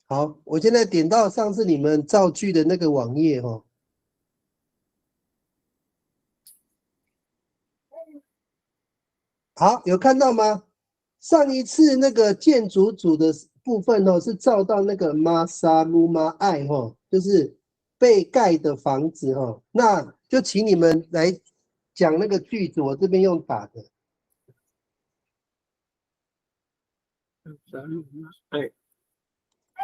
好，我现在点到上次你们造句的那个网页哦。好，有看到吗？上一次那个建筑组的部分哦，是照到那个玛莎鲁玛爱哦，就是被盖的房子哦。那就请你们来讲那个句子，我这边用打的。哎，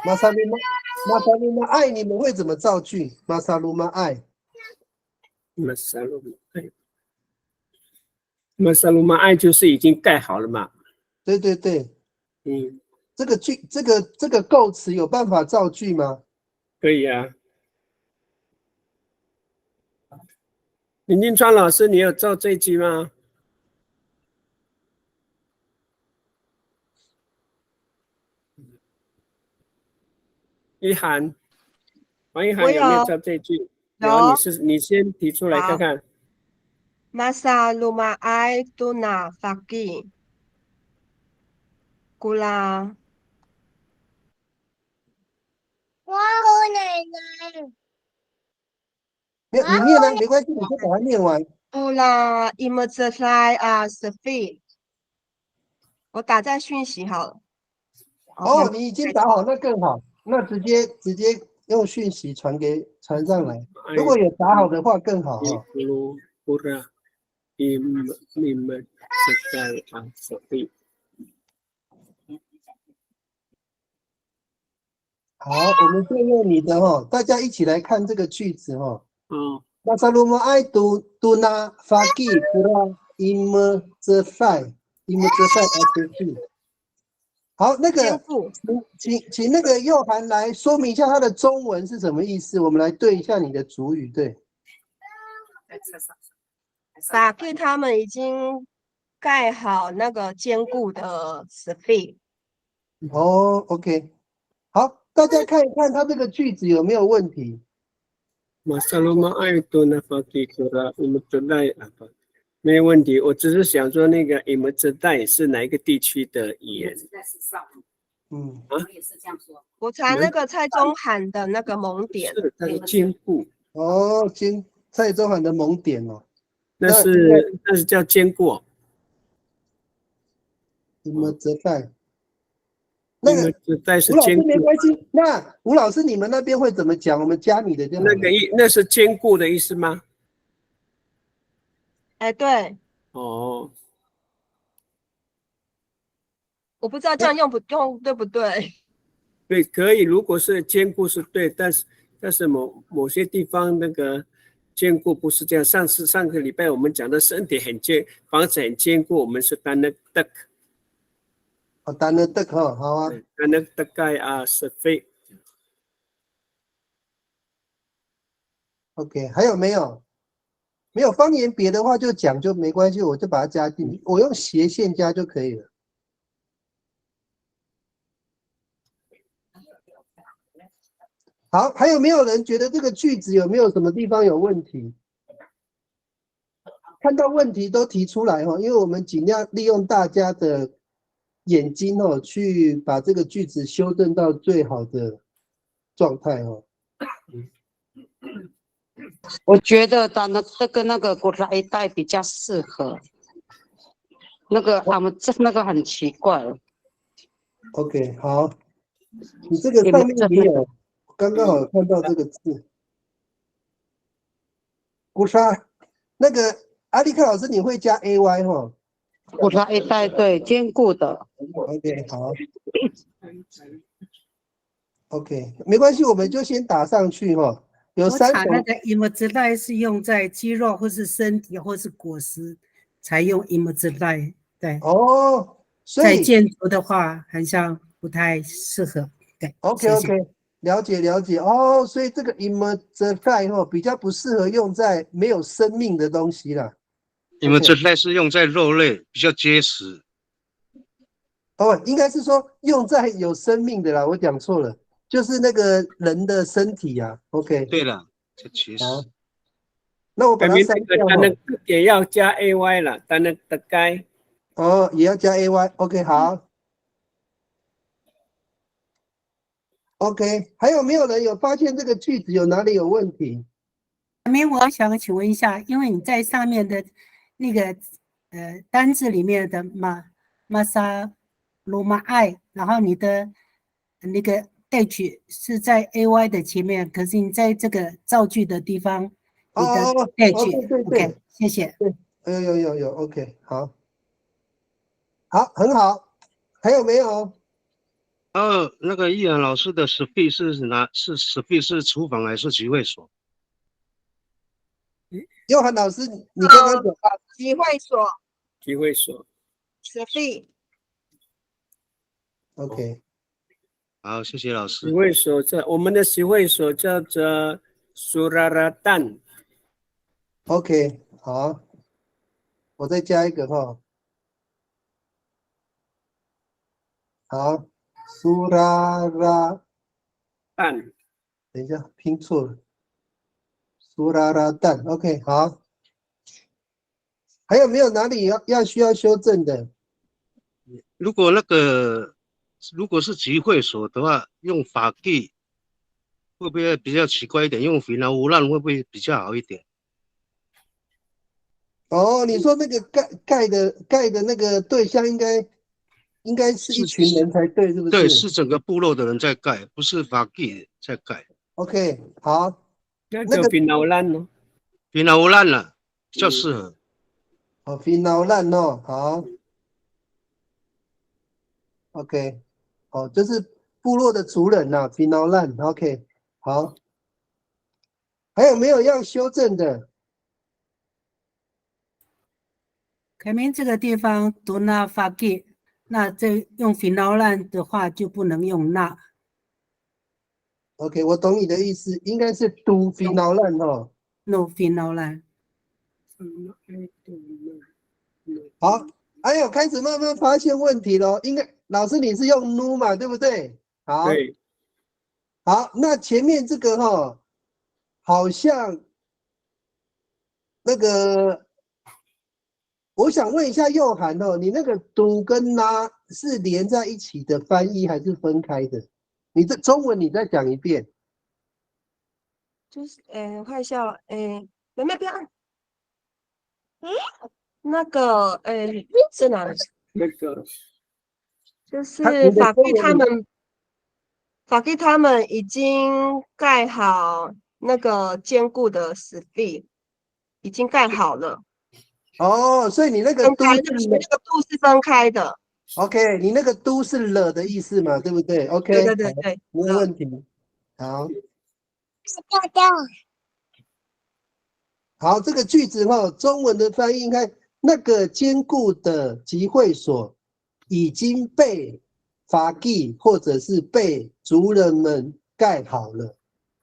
玛莎鲁玛爱，你们会怎么造句？玛莎鲁玛爱。马萨鲁玛爱，马萨鲁玛爱就是已经盖好了嘛。对对对，嗯，这个构词有办法造句吗？可以啊。林金川老师，你有造这一句吗？一涵，王一涵有没有造这一句？有，你先提出来看看。Masa lumaay tuna faki. Kula. 我奶奶。没有，你念啊，没关系，你就把它念完。Kula imajelay sefi. 我打在讯息好了。哦，你已经打好，那更好，那直接用讯息传上来。如果有打好的话更好哈。好，我们就用你的哈，大家一起来看这个句子哈。那萨鲁玛爱杜那法基布拉伊么泽塞阿斯蒂。好，那个请那个佑涵来说明一下它的中文是什么意思，我们来对一下你的主语。对，法给他们已经盖好那个坚固的 sefi。哦 ，OK。好，大家看一看它这个句子有没有问题。没有问题，我只是想说那个伊姆兹代是哪一个地区的语言？我也是这样说。我查那个蔡宗涵的那个蒙点，是它是坚固。哦，蔡宗涵的蒙点哦，那是叫坚固。伊姆兹代。那个吴老师没关系，那吴老师你们那边会怎么讲？我们加你的就好了。那是坚固的意思吗？哎，对。哦，我不知道这样用对不对？对，可以。如果是坚固是对，但是某些地方那个坚固不是这样。上个礼拜我们讲的身体房子很坚固，我们是单的 duck。哦，单的 duck 哈，好啊。单的 duck 啊，是非。OK， 还有没有？没有方言别的话就讲就没关系，我就把它加进，我用斜线加就可以了。好，还有没有人觉得这个句子有没有什么地方有问题？看到问题都提出来哈，因为我们尽量利用大家的眼睛哦，去把这个句子修正到最好的状态哦。我觉得这个那个古来一带比较适合。那个他们那个很奇怪。OK， 好，你这个上面也有，刚刚好看到这个字。古沙，那个阿力克老师，你会加 AY 哈？古来一带对，坚固的。OK， 好。OK， 没关系，我们就先打上去哈。有3种。那个 immobilized 是用在肌肉或是身体或是果实才用 immobilized。对。哦，在建筑的话，好像不太适合。对。OK， 了解哦，所以这个 immobilized 比较不适合用在没有生命的东西啦。immobilized 是用在肉类，比较结实。哦，应该是说用在有生命的啦，我讲错了，就是那个人的身体啊。OK。对了，这结实。那我把它删掉。单的也要加 AY 了，单的该。哦，也要加 AY。OK， 好。OK， 还有没有人有发现这个句子有哪里有问题？我想请问一下，因为你在上面的那个单字里面的玛莎罗马爱，然后你的那个 H 是在 AY 的前面，可是你在这个造句的地方，你的 H， 对 OK， 谢谢。对，有 OK， 好，很好，还有没有？那个易然老师的sphere是sphere是厨房还是集会所？佑涵老师，你刚刚讲集会所集会所。sphere。OK， 好，谢谢老集师。会所我们的集会所叫做苏拉拉旦。OK， 好，我再加一个哈。好，苏拉拉旦，等一下拼错了，苏拉拉旦 OK， 好，还有没有哪里需要修正的？如果是集会所的话，用法纪会不会比较奇怪一点？用finna ulan会不会比较好一点？哦，你说那个盖的那个对象应该是一群人才对，是不是？对，是整个部落的人在盖，不是法纪在盖。OK， 好，那个finna ulan哦finna ulan了，比较适合。finna ulan哦，好 ，OK， 哦，就是部落的族人呐，finna ulan OK， 好，还有没有要修正的？凯明这个地方读那发给，那这用 finalan 的话就不能用那。OK， 我懂你的意思，应该是 do finna ulan 哦。No finalan。好，还有开始慢慢发现问题咯。应该老师你是用 nu 嘛，对不对？好，对，好，那前面这个好像那个，我想问一下佑涵你那个 do 跟 na 是连在一起的翻译还是分开的？你这中文你再讲一遍。就是，我看一下哦，妹妹不要按。那个，是哪里？那个就是法律他们已经盖好那个坚固的sphere，已经盖好了。哦，所以你那个分 do 开，是那个度是分开的。OK， 你那个 do 是了的意思嘛，对不对 ？OK， 对，没有问题。好。好，这个句子中文的翻译应该那个坚固的集会所已经被法纪或者是被族人们盖好了。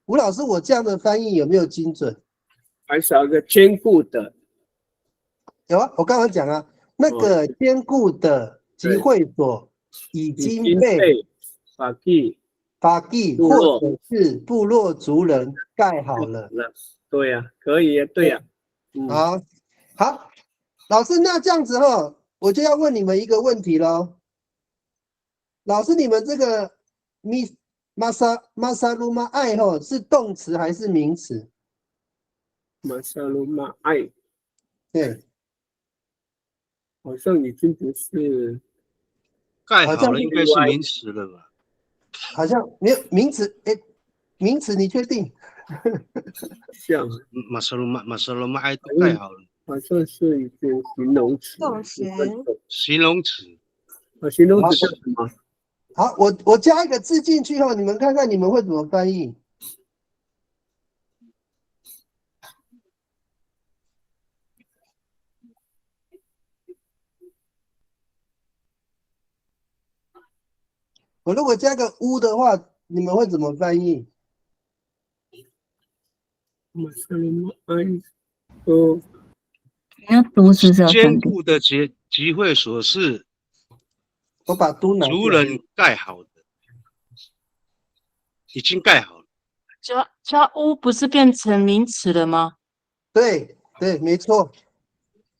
吴老师，我这样的翻译有没有精准？还少一个坚固的。有啊，我刚刚讲啊，那个坚固的集会所已经被法纪或者是部落族人盖好了。对呀，可以呀，对呀。好，老师，那这样子我就要问你们一个问题咯。老师，你们这个玛莎鲁玛爱是动词还是名词？玛莎鲁玛爱，对，好像已经不是盖好了，应该是名词了吧？好像没有名词，名词你确定？像马萨罗马爱都盖好了，好像是一个形容词。动词。形容词。形容词叫什么？好，我加一个字进去你们看看你们会怎么翻译。我如果加个乌的话，你们会怎么翻译？玛莎鲁玛爱，要读是这样。坚固的集会所是，我把都拿族人盖好的，已经盖好了。加屋不是变成名词了吗？对，没错。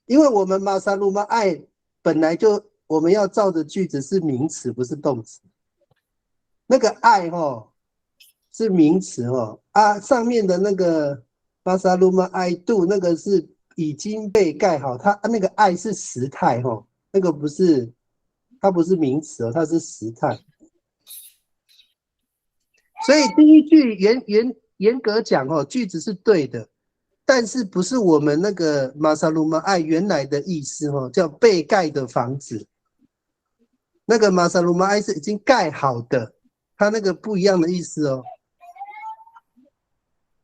因为我们玛莎鲁玛爱本来就我们要造的句子是名词，不是动词。那个爱是名词哦啊，上面的那个巴萨鲁玛爱杜那个是已经被盖好，它那个爱是时态哦，那个不是，它不是名词哦，它是时态。所以第一句严格讲哦，句子是对的，但是不是我们那个马萨鲁玛爱原来的意思哦，叫被盖的房子。那个马萨鲁玛爱是已经盖好的，它那个不一样的意思哦，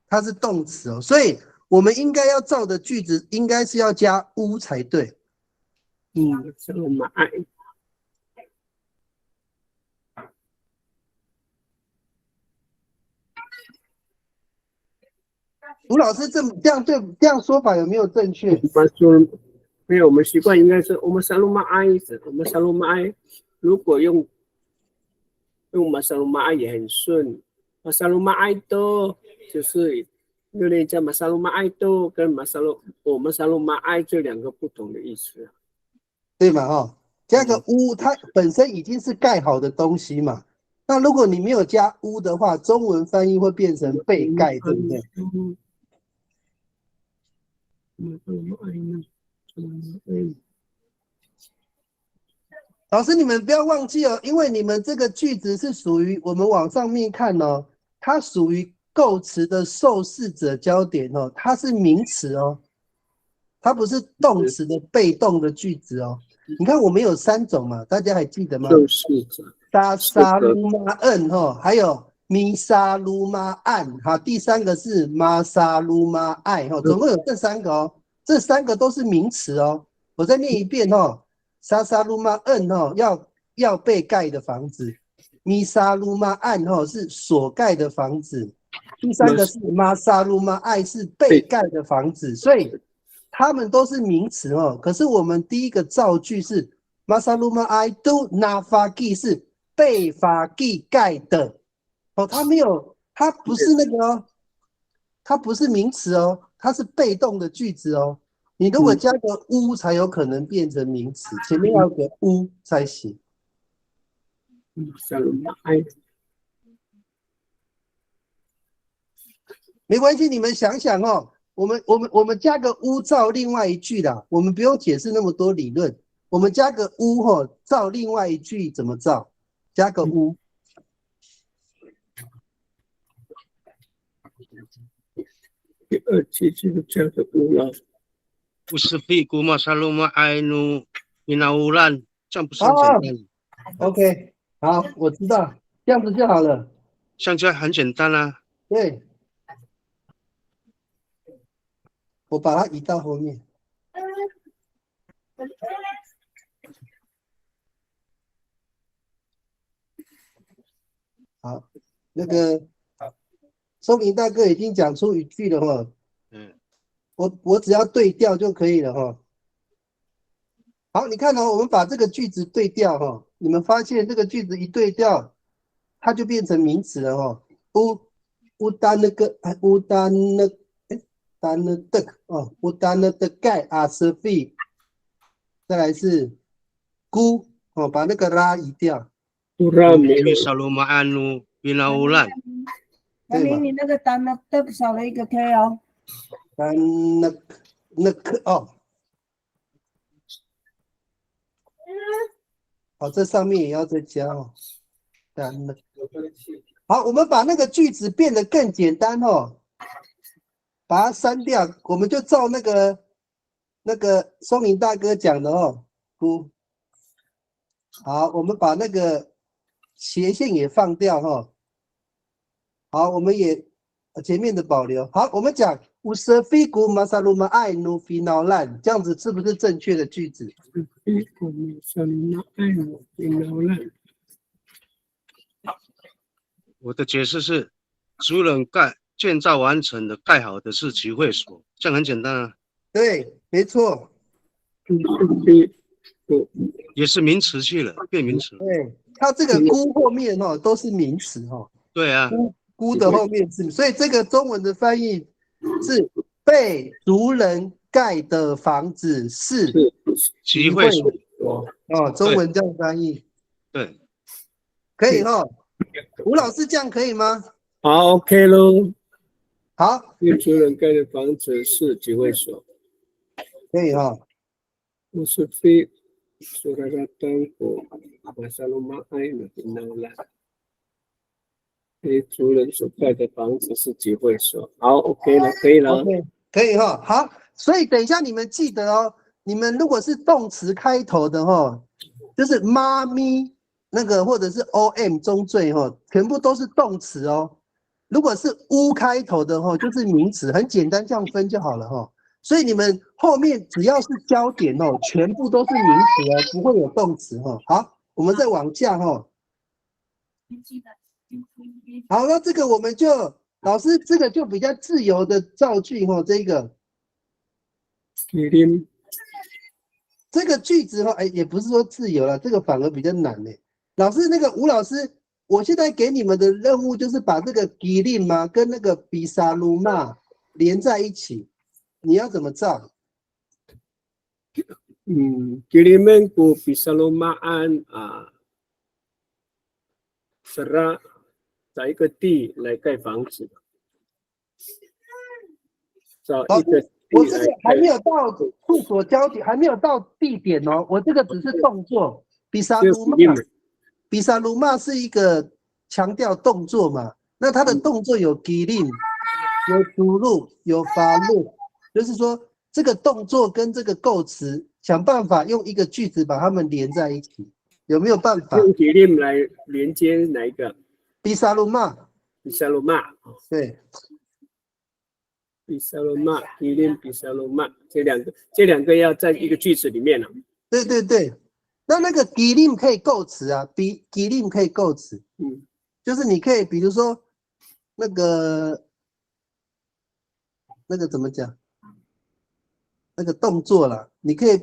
它是动词哦，所以我们应该要造的句子应该是要加乌才对。马萨鲁玛爱。吴老师这样说法有没有正确？没有，我们习惯应该是我们萨鲁玛爱，我们萨鲁玛爱。如果用马萨鲁玛爱也很顺，马萨鲁玛爱多就是有点叫马萨鲁玛爱多跟我们萨鲁玛爱这两个不同的意思，对嘛？哦，加个乌，它本身已经是盖好的东西嘛。那如果你没有加乌的话，中文翻译会变成被盖，对不对？老师，你们不要忘记哦，因为你们这个句子是属于我们往上面看哦，它属于构词的受试者焦点哦，它是名词哦，它不是动词的被动的句子哦。你看我们有3种嘛，大家还记得吗？受试者。沙鲁玛恩哈，还有米沙鲁玛案哈，第3个是马沙鲁玛爱哈，总共有这3个哦，这3个都是名词哦。我再念一遍哦，沙鲁玛恩哈要被盖的房子，米沙鲁玛案哈是所盖的房子，第3个是马沙鲁玛爱是被盖的房子，所以他们都是名词哦。可是我们第一个造句是马沙鲁玛爱都拿法基是被法基盖的哦，它没有，它不是那个哦，它不是名词哦，它是被动的句子哦。你如果加个乌才有可能变成名词，前面要有个乌才行。没关系，你们想想哦，我们加个乌造另外一句啦，我们不用解释那么多理论，我们加个乌哦，造另外一句怎么造？加个乌。第2句就加个乌了。Usfi kuma saluma ainu minaulan， 这样不是很简单？OK， 好，我知道，这样子就好了。像这样很简单啊。对，我把它移到后面。好，那个松林大哥已经讲出语句了哈。我只要对调就可以了哈。好，你看哦，我们把这个句子对调哈，你们发现这个句子一对调，它就变成名词了哈。乌丹的盖阿斯费，再来是孤哦，把那个拉移掉。saluma anu minaulan。小林，你那个单的少了一个 K 哦。好，这上面也要再加哦。好，我们把那个句子变得更简单哦，把它删掉，我们就照那个松林大哥讲的哦。好，我们把那个斜线也放掉哈。好，我们也前面的保留。好，我们讲Usfiku masaluma ai nu finalan， 这样子是不是正确的句子？我的解释是，族人建造完成的、盖好的是集会所，这样很简单啊。对，没错。也是名词去了，变名词。对，它这个孤后面哦都是名词哦。对啊，孤的后面是，所以这个中文的翻译是被族人盖的房子是集会所哦，中文这样翻译。对，可以哦。吴老师这样可以吗？好 ，OK 咯。好，月族人盖的房子是几位数？可以哈。我是非saudara Tangku Masaluma Aina Inala。月族人所盖的房子是几位数？好 ，OK 了，可以了。OK， 可以哈。好，所以等一下你们记得哦，你们如果是动词开头的哈，就是妈咪那个或者是 om 中缀哈，全部都是动词哦。如果是乌开头的哈，就是名词，很简单，这样分就好了哈。所以你们后面只要是焦点哦，全部都是名词哦，不会有动词哈。好，我们再往下哈。好，那这个我们就老师这个就比较自由的造句哈，这个。这个句子哈，哎，也不是说自由了，这个反而比较难呢。老师，那个吴老师，我现在给你们的任务就是把这个吉林嘛跟那个比萨鲁嘛连在一起，你要怎么造？Kiriman ku Pisalumaan Sera 找一个地来盖房子，找一个。我这个还没有到处所焦点，还没有到地点哦。我这个只是动作。比萨鲁玛是一个强调动作嘛？那它的动作有吉林，有主路，有法路，就是说这个动作跟这个构词，想办法用一个句子把它们连在一起，有没有办法？用吉林来连接哪一个？比萨鲁玛。比萨鲁玛。对。比萨鲁玛，吉林比萨鲁玛，这两个要在一个句子里面了。对对对，那个吉林可以构词啊，吉林可以构词，就是你可以比如说那个怎么讲？那个动作啦，你可以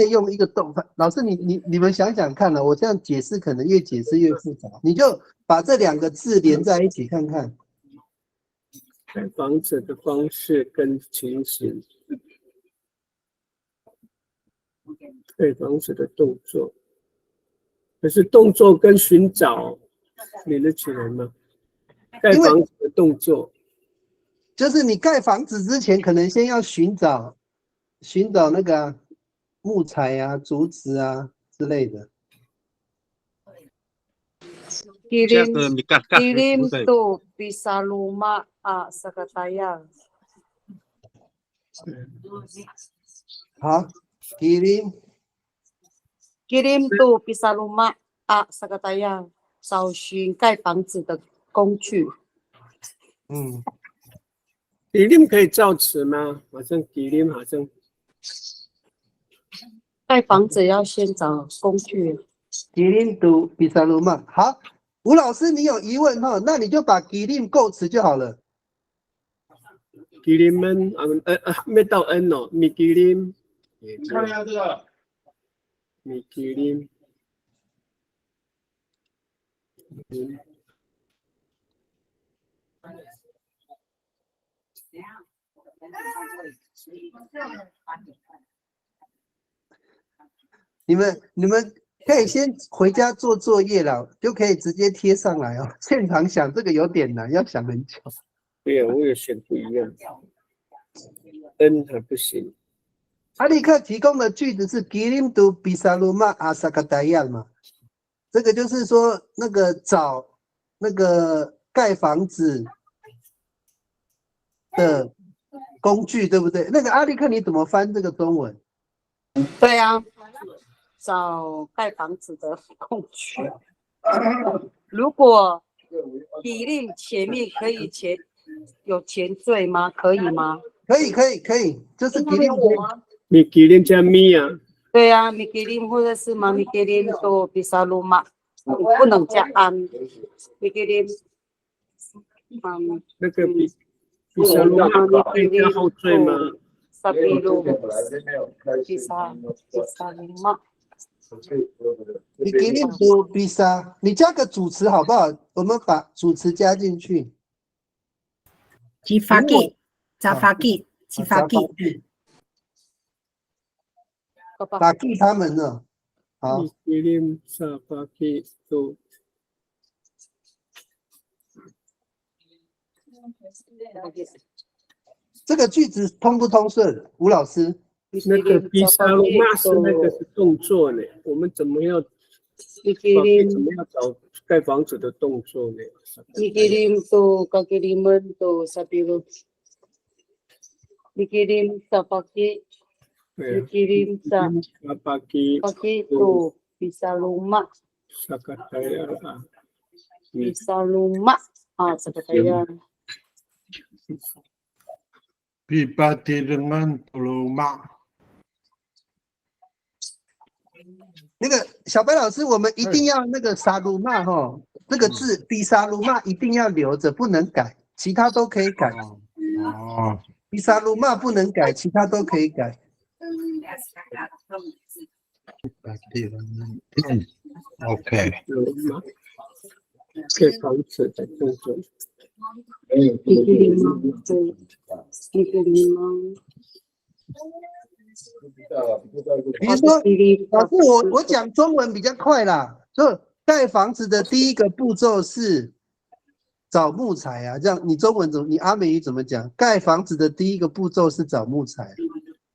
用一个动法。老师你们想想看了，我这样解释可能越解释越复杂，你就把这两个字连在一起看看。盖房子的方式跟情形，盖房子的动作，可是动作跟寻找连得起来吗？盖房子的动作，就是你盖房子之前，可能先要寻找那个木材啊、竹子啊之类的。Kirim tu bisa luma sa katayang。好 ，kirim tu bisa luma sa katayang， 找寻盖房子的工具。kirim 可以造词吗？好像 kirim 好像。盖房子要先找工具。kirim tu bisa luma。好。吴老师，你有疑问哈？那你就把 gilim 构词就好了。giliman 没到 n 哦，米 gilim。看一下这个。米 gilim。你们。可以先回家做作业了，就可以直接贴上来哦。现场想这个有点难，要想很久。对啊，我也选不一样 ，N 还不行。阿力克提供的句子是 Gilim tu bisa luma asakatayan 嘛，这个就是说那个找那个盖房子的工具，对不对？那个阿力克你怎么翻这个中文？对啊。找盖房子的工具。如果比例前面可以有前缀吗？可以吗？可以，就是比例我。米吉林加米啊。对啊，米吉林或者是马米吉林都比萨鲁玛，不能加安。米吉林，那个比萨鲁玛可以加后缀吗？萨比鲁，比萨鲁玛。你给你读比萨，你加个主词好不好？我们把主词加进去。吉法吉，扎法吉，吉法吉，法吉他们呢？好。吉林萨法吉都。这个句子通不通顺？吴老师？那个比萨鲁玛是那个是动作呢，我们怎么要找盖房子的动作呢？ Mikirim to kakiriman to sabiru. Mikirim sa paki. Mikirim sa paki to Pisaluma. Pisaluma. Sakatayan. Pipati dengan tuluma. 那个小白老师，我们一定要那个沙鲁玛哈，这个字比沙鲁玛一定要留着，不能改，其他都可以改。哦，比沙鲁玛不能改，其他都可以改。OK。盖房子的动作。比如说，老师，我讲中文比较快啦。就盖房子的第一个步骤是找木材啊，这样你中文怎么？你阿美语怎么讲？盖房子的第一个步骤是找木材。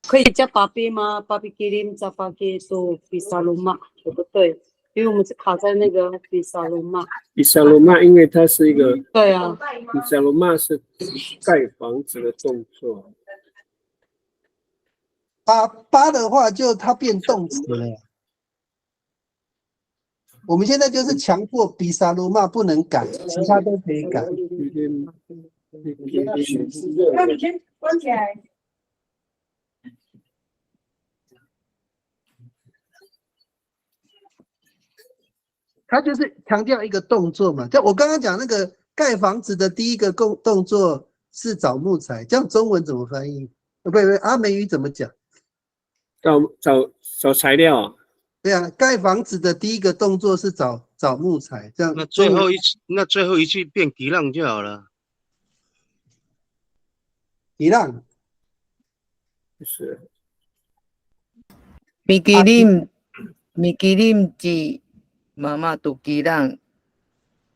可以叫爸比吗？爸比kirim sa paki to Pisaluma， 对不对？因为我们是卡在那个比萨罗玛。比萨罗玛，因为它是一个对啊，比萨罗玛是盖房子的动作。八的话，就它变动词了。我们现在就是强迫比萨罗玛不能改，其他都可以改。那你先关起来。它就是强调一个动作嘛，就我刚刚讲那个盖房子的第一个动作是找木材，这样中文怎么翻译？不，阿美语怎么讲？找材料啊。对啊，盖房子的第一个动作是找木材，这样。那最后一句变吉浪就好了。吉浪。是。Mikirim ji mama tu kirang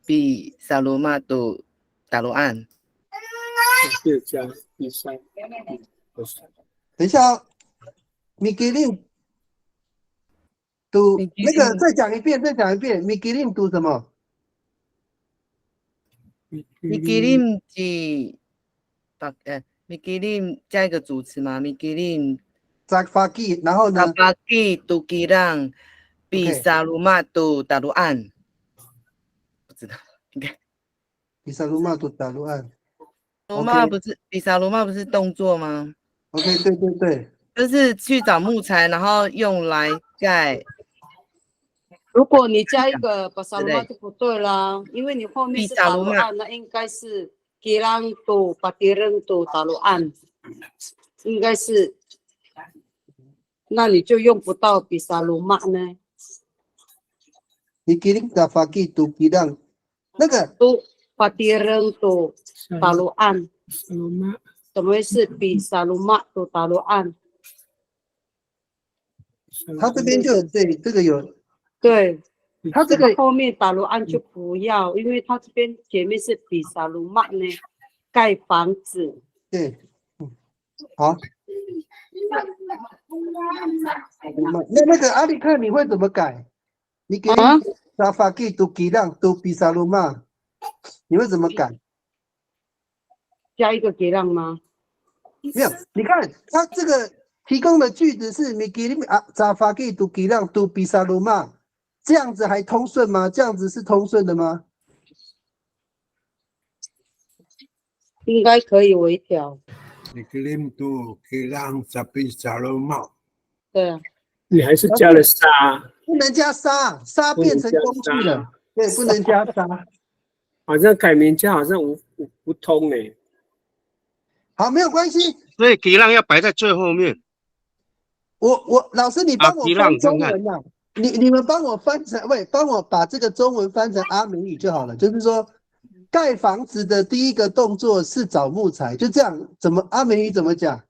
bi saluma tu taluan。就加第三。等一下哦 ，Mikirim 读那个再讲一遍 ，Mikirim 读什么 ？Mikirim ji Mikirim 加一个主词嘛 ？Mikirim Zafaki， 然后呢 ？Zafaki tu kirang bi saluma tu taluan。不知道，应该。比萨鲁玛杜达鲁案。罗马不是比萨罗马不是动作吗 ？OK， 对对对。就是去找木材，然后用来盖。如果你加一个巴萨罗玛就不对啦，因为你后面是达鲁案，那应该是吉朗杜巴迪人杜达鲁案，应该是，那你就用不到比萨罗玛呢。你吉林达法基杜吉朗，那个杜巴迪人杜达鲁案，怎么会是比萨罗玛杜达鲁案？他这边就有对这个有。对，他这个后面达鲁安就不要，因为他这边前面是比萨鲁曼呢，盖房子。对，好。那个阿里克你会怎么改？你给沙发给都吉朗都比萨鲁曼，你会怎么改？加一个吉朗吗？没有，你看他这个提供的句子是米吉里啊沙发给都吉朗都比萨鲁曼。这样子还通顺吗？这样子是通顺的吗？应该可以微调。对啊，你还是加了沙，不能加沙，沙变成工具了。对，不能加沙。好像改名家好像不通哎。好，没有关系。所以吉浪要摆在最后面。我老师，你帮我翻中文啊。你们帮我翻成，帮我把这个中文翻成阿美语就好了。就是说，盖房子的第一个动作是找木材，就这样。怎么阿美语怎么讲？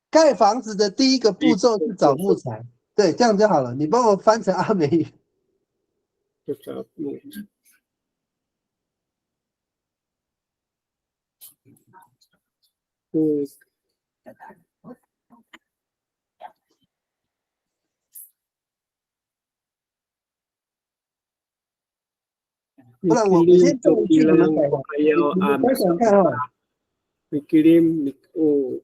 盖房子的第一个步骤是找木材。对，这样就好了。你帮我翻成阿美语。不然我先造一句，你们改。你们想想看啊。Dikirim oh.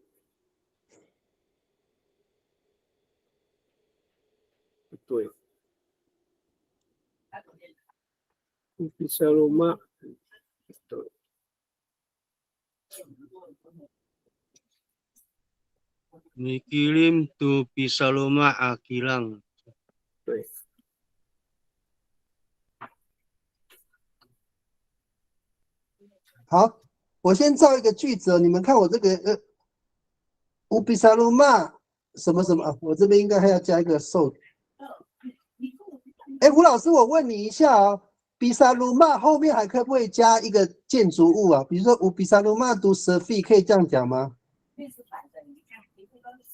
Betul. Bisa rumah. Betul. Dikirim tu bisa rumah Akilang. 对。好，我先造一个句子，你们看我这个乌比萨鲁玛什么什么啊？我这边应该还要加一个受。哎，胡老师，我问你一下啊，比萨鲁玛后面还可不可以加一个建筑物啊？比如说乌比萨鲁玛读舍费，可以这样讲吗？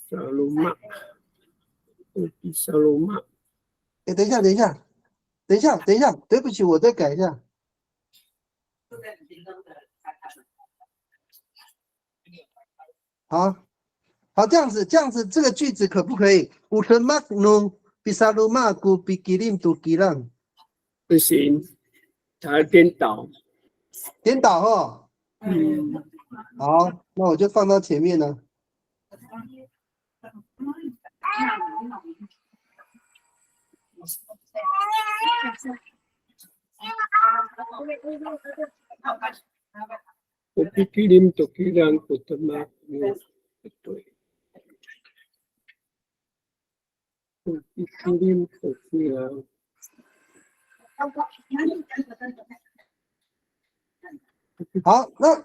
萨鲁玛，乌比萨鲁玛。哎，等一下，对不起，我再改一下。好，这样子，这个句子可不可以？乌特马努比萨鲁玛古比吉林杜吉朗。不行，它颠倒。颠倒哦。嗯。好，那我就放到前面了。Dikirim tu kilang utama betul. Dikirim tu kilang. 好，那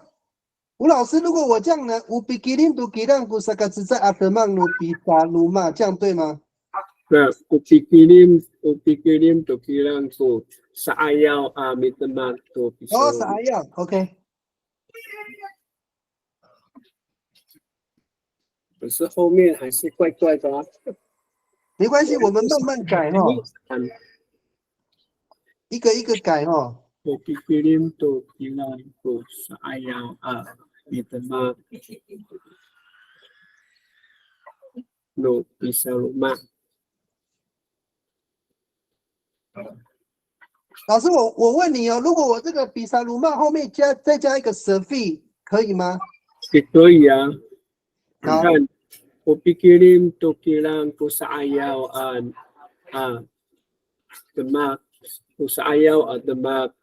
吴老师，如果我这样呢，乌比吉林杜吉朗古萨卡兹在阿德曼努比萨鲁玛，这样对吗？Nah, dikirim tu kilang tu saayau amiteman tu bisa. 哦，是阿耀 ，OK。可是后面还是怪怪的啊。没关系，我们慢慢改哈，一个一个改哈。Dikirim tu kilang tu saayau amiteman tu bisa rumah。老师，我问你哦，如果我这个比萨鲁玛后面再加一个舍费，可以吗？也可以啊。你看，我pikirin tu kilang ku saayau demak ku saayau demak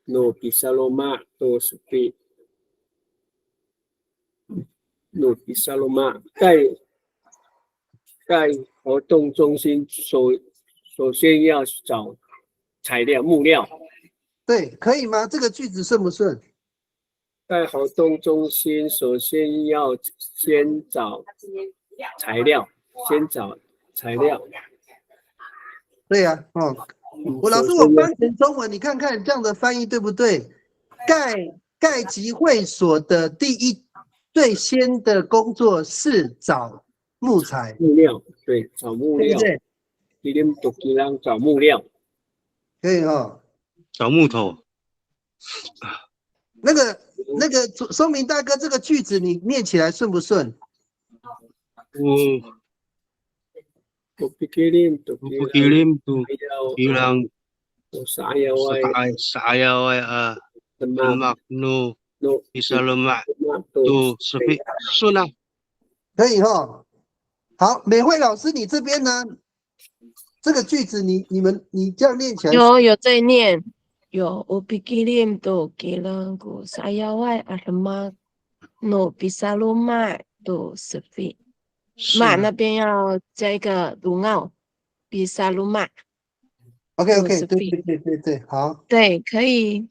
no bisa loma tu sepi no bisa loma 在活动中心首先要找材料木料。对，可以吗？这个句子顺不顺？在活动中心首先要先找材料，对呀，我老师，我翻成中文，你看看这样的翻译对不对？盖集会所的最先的工作是找木料，对，找木料，对不对？找木料，可以哈。找木头。那个说明大哥，这个句子你念起来顺不顺？我pikirin tu kilang saayau demak no bisa loma tu sepi 顺啊。可以哈。好，美惠老师，你这边呢？这个句子你这样念起来有在念，有我pikirim tu kilang ku saayau demak no bisa loma tu sepi。马那边要加一个鲁奥，比萨鲁马。OK， 对，好。对，可以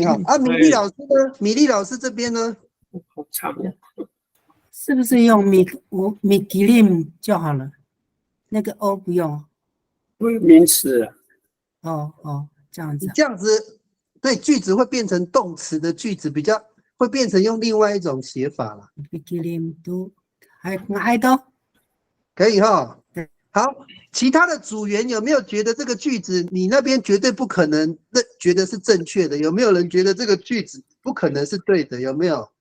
哈。啊，米粒老师呢？米粒老师这边呢？好长。是不是用米吉林就好了？那个 O 不用。名词啊。哦，这样子。这样子，对，句子会变成动词的句子，比较会变成用另外一种写法了。米吉林都。爱的，可以哈。好，其他的组员有没有觉得这个句子你那边绝对不可能觉得是正确的？有没有人觉得这个句子不可能是对的？有没有？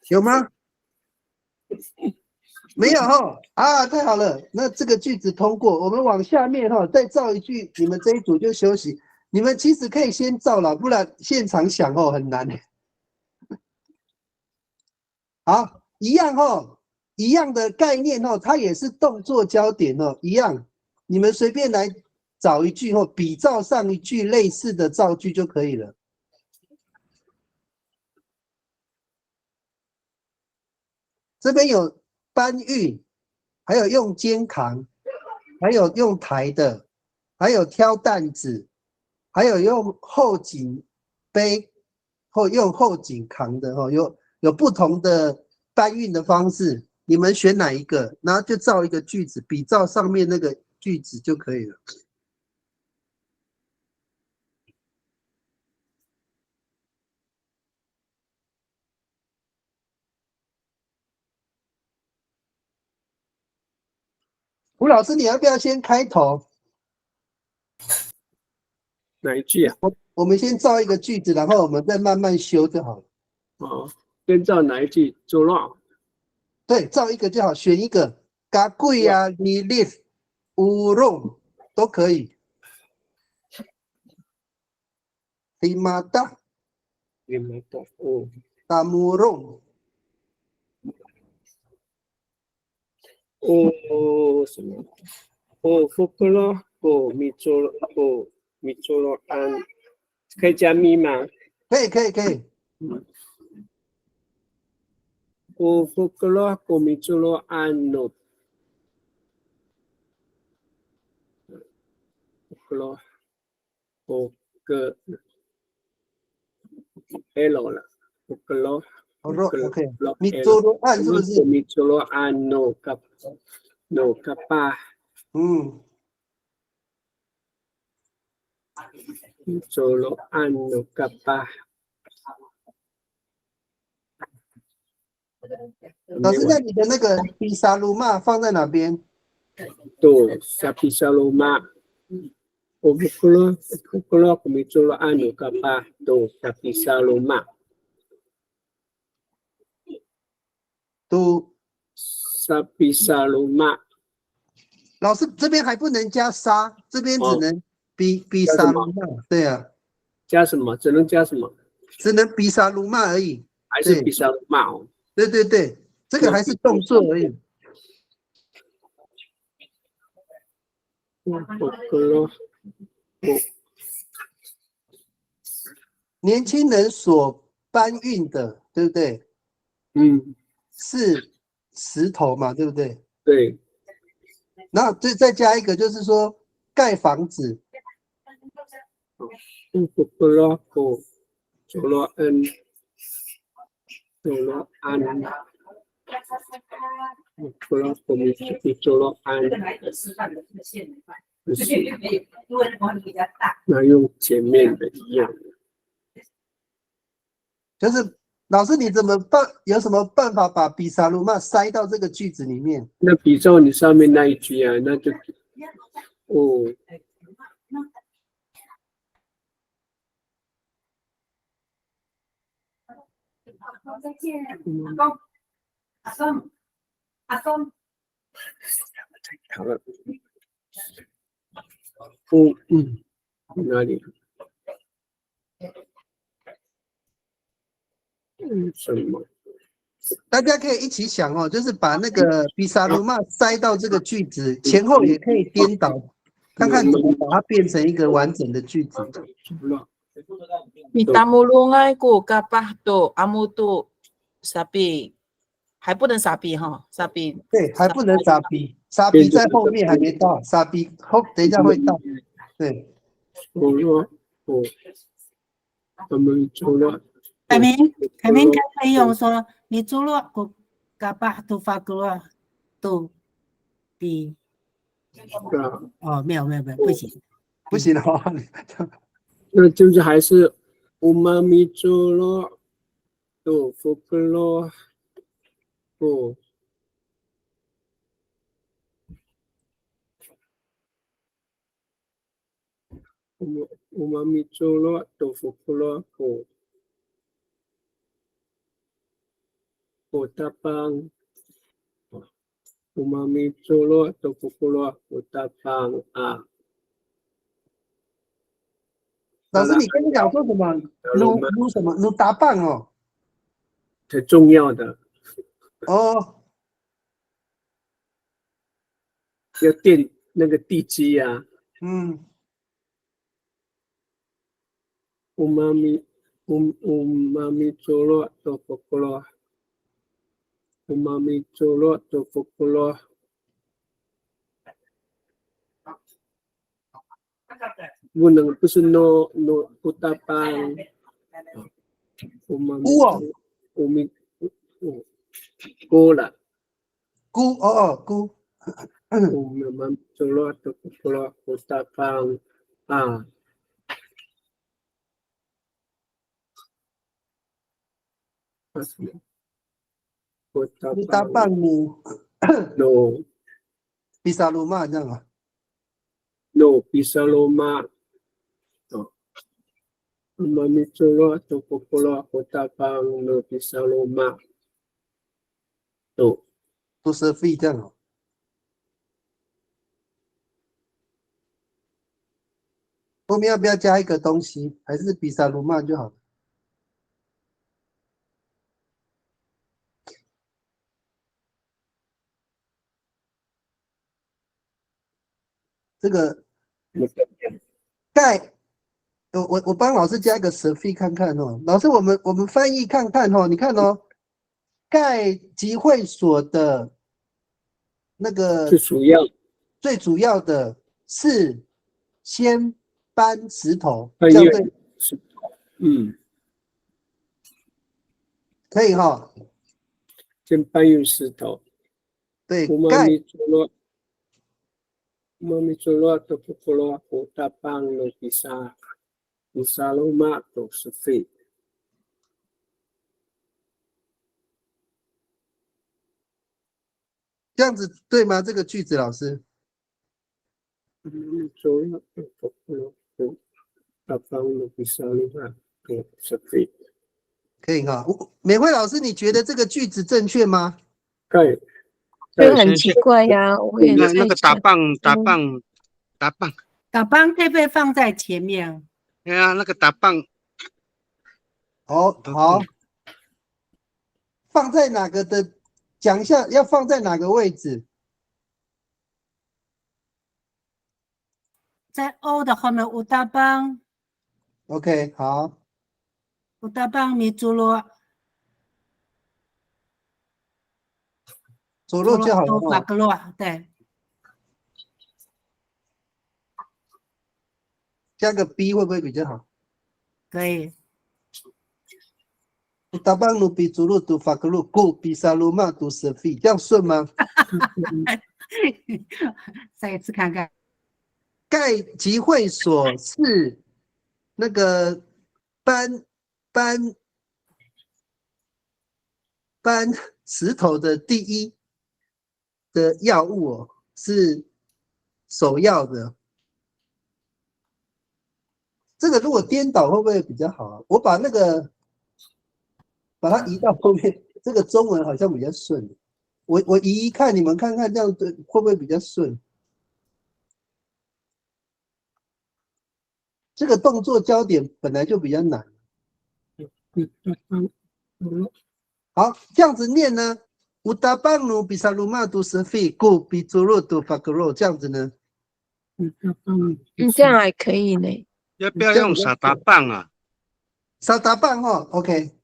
有吗？没有哈啊，太好了，那这个句子通过。我们往下面哈，再造一句，你们这一组就休息。你们其实可以先造了，不然现场想哦很难。好，一样哦，一样的概念哦，它也是动作焦点哦，一样。你们随便来找一句哦，比照上一句类似的造句就可以了。这边有搬运，还有用肩扛，还有用抬的，还有挑担子，还有用后颈背或用后颈扛的哦，有不同的搬运的方式，你们选哪一个，然后就造一个句子，比照上面那个句子就可以了。吴老师，你要不要先开头？哪一句啊？我们先造一个句子，然后我们再慢慢修就好了。哦，先造哪一句？做乱。对，造一个就好，选一个，嘎贵啊，你列乌龙都可以。Limada， 哦，达姆龙。哦什么？哦，福克罗，哦，米佐罗安，可以加密吗？可以。哦，福克罗，哦，米佐罗安诺，福克罗，哦个 L 了，福克罗。OK， 米佐罗安是不是？米佐罗安诺卡巴。米佐罗安诺卡巴。老师，那你的那个比萨鲁玛放在哪边？对，萨比萨鲁玛。O Bukolo Kumitolo Anu Kapa Do Sapisaloma Do Sapisaloma。老师这边还不能加沙，这边只能比萨鲁玛。对啊，加什么？只能加什么？只能比萨鲁玛而已。还是比萨鲁玛哦？对，这个还是动作而已。年轻人所搬运的，对不对？是石头嘛，对不对？对。然后再加一个，就是说盖房子。那用前面的一样，就是老师，你怎么办？有什么办法把比萨鲁玛塞到这个句子里面？那比照你上面那一句啊，那就哦。好，再见，阿公。好了。哪里？什么？大家可以一起想哦，就是把那个比萨鲁玛塞到这个句子前后，也可以颠倒，看看怎么把它变成一个完整的句子。你达姆鲁埃古嘎巴多阿姆杜沙比，还不能傻逼哈，傻逼。对，还不能傻逼，傻逼在后面还没到，傻逼后等一下会到。对。凯明可以用说你做了古嘎巴都发过都比。哦，没有，不行的话，那就是还是乌玛米佐罗，都福克罗， umami colo tofu kulo ko tapang umami colo tofu kulo ko tapang啊。老师，你跟你讲说什么？卤什么？卤打棒哦。很重要的哦，要垫那个地基啊。umami colo tofu kulo umami colo tofu kulo不是 no utapang umami umi菇啦菇菇umami colo tofu kulo utapang 啊。打棒卤 no 比萨鲁玛这样啊 no pisaloma umami colo tofu kulo utapang no pisaloma 都是肺这样哦。后面要不要加一个东西？还是比萨鲁玛就好了？这个钙，我帮老师加一个蛇肺看看哦。老师，我们翻译看看哦，你看哦，钙集会所的那个最主要的是先搬石头，这样对？可以哈。先搬运石头。对，钙。umami colo tofu kulo utapang no pisaloma to sefi。这样子对吗？这个句子，老师。umami colo tofu kulo utapang no pisaloma to sefi。可以哈，美惠老师，你觉得这个句子正确吗？可以。就很奇怪呀，我也在那个打棒可不可以放在前面？对啊，那个打棒。好，放在哪个的？讲一下要放在哪个位置？在 O 的后面，乌达邦。OK， 好。乌达邦米朱罗。左右就好了法格洛，对。加个 B 会不会比较好？可以。打棒努比左路读法格洛，古比萨鲁玛读舍费，这样顺吗？再一次看看。钙集会所是那个搬石头的第一的药物哦，是首要的。这个如果颠倒会不会比较好啊？我把它移到后面，这个中文好像比较顺。我移一看，你们看看这样对会不会比较顺？这个动作焦点本来就比较难。好，这样子念呢？乌达邦努比萨鲁玛读舍费，古比佐洛读法格洛，这样子呢？这样还可以呢。要不要用沙达棒啊？沙达棒哦 ，OK。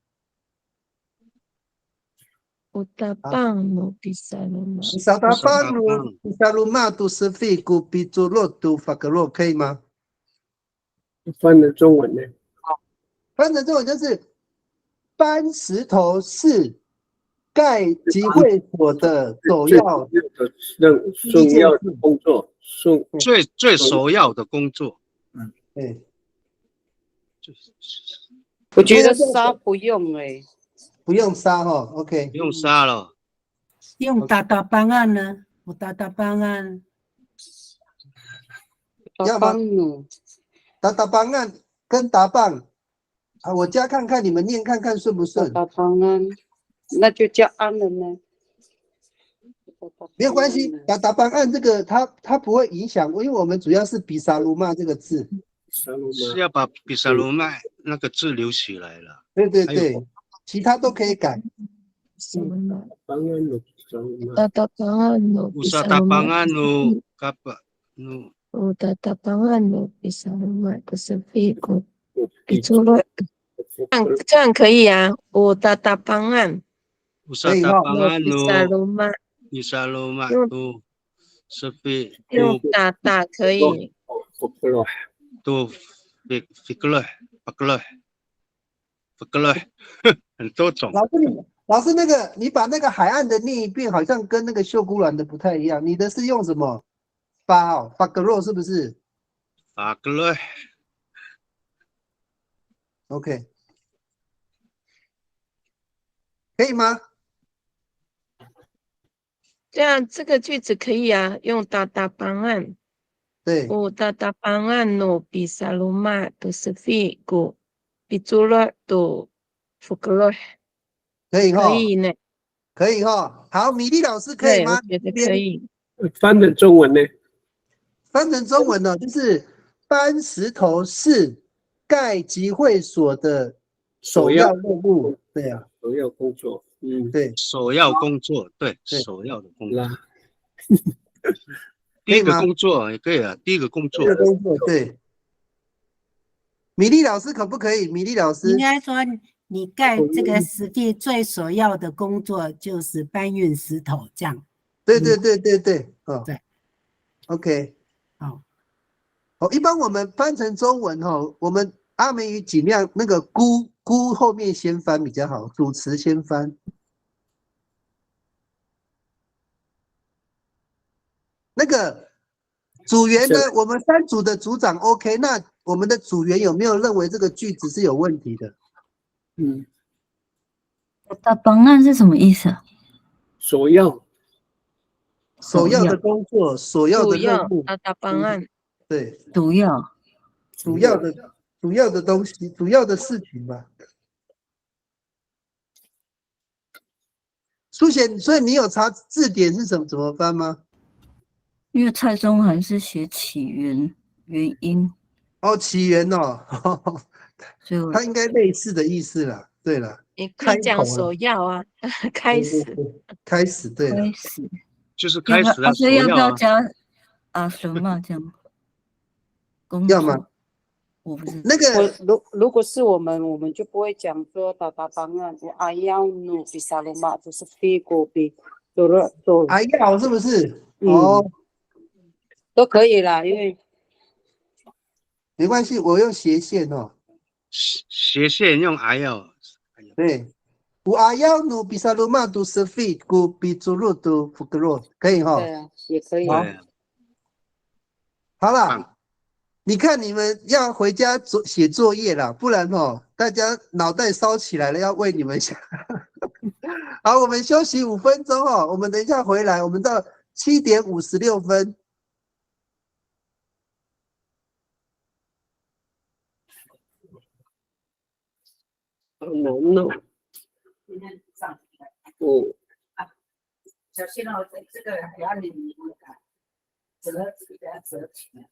乌达邦努比萨鲁玛。沙达邦努比萨鲁玛读舍费，古比佐洛读法格洛，可以吗？翻的中文呢？翻成中文就是搬石头是钙集会所的首要的工作，最首要的工作。对。我觉得沙不用不用沙哈 ，OK。不用沙了。用打帮案呢？我打帮案。要吗？达达邦案跟达棒啊，我加看看，你们念看看顺不顺？达邦案，那就叫安了呢。没有关系，达邦案这个它不会影响，因为我们主要是比萨鲁玛这个字，是要把比萨罗麦那个字留起来了。对对对，其他都可以改。Tatapangan no kapa no. Tatapangan no bisa rumah Pacifico。这样可以啊，我tatapangan。Tatapangan bisa no rumah。bisa rumah tu sepi 用打可以。tu fiklah很多种。老师，那个你把那个海岸的念一遍，好像跟那个秀姑峦的不太一样。你的是用什么？发格肉是不是？发格肉。OK， 可以吗？这样这个句子可以啊，用tatapangan。对。tatapangan no bisa rumah Pacifico biculor tu fiklah。可以哈，可以呢，可以哈。好，米粒老师可以吗？我觉得可以。翻成中文呢？翻成中文呢，就是搬石头是盖集会所的首要任务。对啊，首要工作。对，首要工作，对，首要的工作。第一个工作也可以啊，第一个工作。第一个工作，对。米粒老师可不可以？米粒老师应该说，你盖这个石地最首要的工作就是搬运石头，这样。对对对对对，哦，对 ，OK， 好，哦，一般我们翻成中文哈，我们阿美语尽量那个姑后面先翻比较好，主词先翻。那个组员呢，我们三组的组长 OK， 那我们的组员有没有认为这个句子是有问题的？Tatapangan是什么意思？首要的工作，首要的任务。tatapangan。对，主要的东西，主要的事情嘛。苏贤，所以你有查字典是怎么翻吗？因为蔡中涵是写起源原因。哦，起源哦，它应该类似的意思啦。对了，你可以讲首要啊，开始，开始，对了，开始就是开始啊，所以要不要加什么这样？要吗？我不是那个，如果是我们就不会讲说打方案，我要努比萨罗马就是飞过比走了，要是不是？哦，都可以啦，因为没关系，我用斜线哦。斜线用要。对，我要努比萨罗马都是飞过比走路都福格罗，可以哈？对啊，也可以。好了。你看，你们要回家写作业了，不然大家脑袋烧起来了，要为你们想。好，我们休息5分钟我们等一下回来，我们到7点56分。好难哦。小心哦，这个不要你折给它折起来。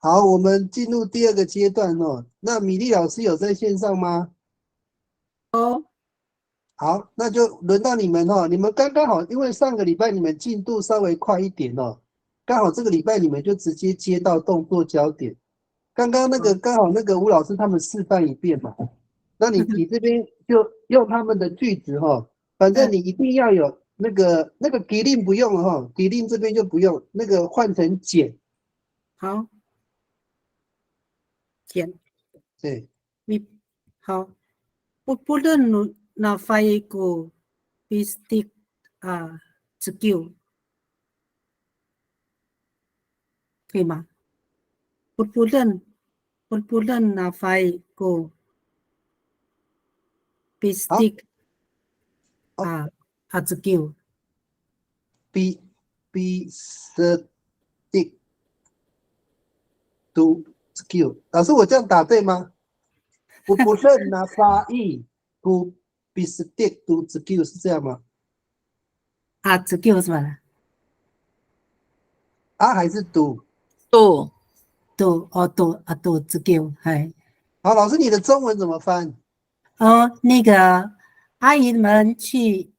好，我们进入第二个阶段哦。那米粒老师有在线上吗？好，那就轮到你们哦。你们刚刚好，因为上个礼拜你们进度稍微快一点哦，刚好这个礼拜你们就直接接到动作焦点。刚刚那个刚好那个吴老师他们示范一遍嘛，那你这边就用他们的句子哈，反正你一定要有那个给令不用了哈，给令这边就不用，那个换成减。好，减。对，你好，不论那发一个 bistic 啊，skill 可以吗？不论那发一个 bistic 啊，skill bistic to skill， 老师我这样打对吗？不论那发译不 bistic to skill 是这样吗？啊，skill 是吧？啊还是读？读skill，哎。好，老师你的中文怎么翻？那个阿姨们去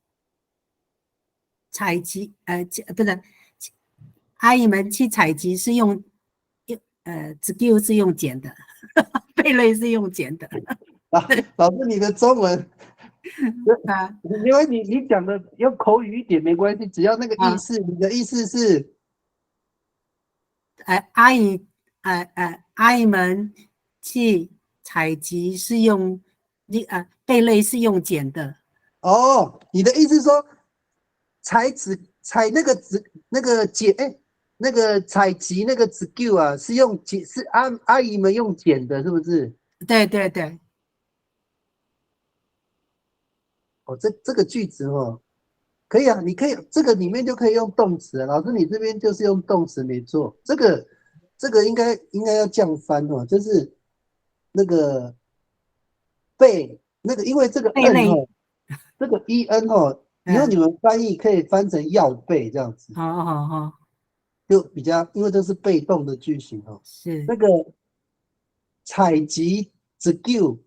采集，不是，阿姨们去采集是用skill 是用剪的，贝类是用剪的。老师你的中文，啊，因为你讲的用口语一点没关系，只要那个意思，你的意思是，阿姨们去采集是用贝类是用剪的。哦，你的意思是说，采那个剪，那个采集那个 skill 啊，是用剪，是阿姨们用剪的，是不是？对对对。哦，这个句子哦，可以啊，你可以这个里面就可以用动词了。老师，你这边就是用动词没错，这个应该要这样翻哦，就是那个被那个，因为这个 n 哦，这个 en 哦，以后你们翻译可以翻成要被这样子。好，就比较，因为这是被动的句型哦。是那个采集 skill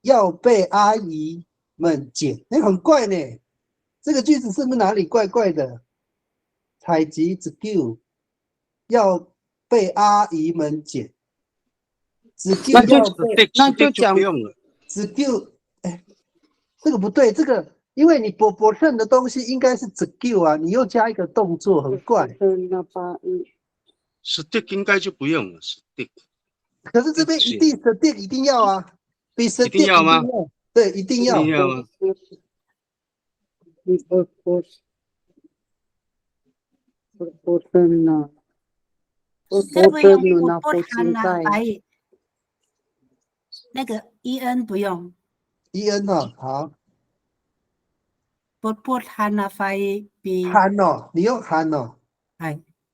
要被阿姨们捡，很怪呢。这个句子是不是哪里怪怪的？采集 skill 要被阿姨们捡 ，skill 要被那就讲 skill， 这个不对，这个因为你博胜的东西应该是 skill 啊，你又加一个动作，很怪。stick 应该就不用了 ，stick。可是这边一定 stick 一定要啊，比 stick 一定要吗？对，一定要。一定要吗？那个 en 不用 en 哦，好。不含那发比含哦，你用含哦，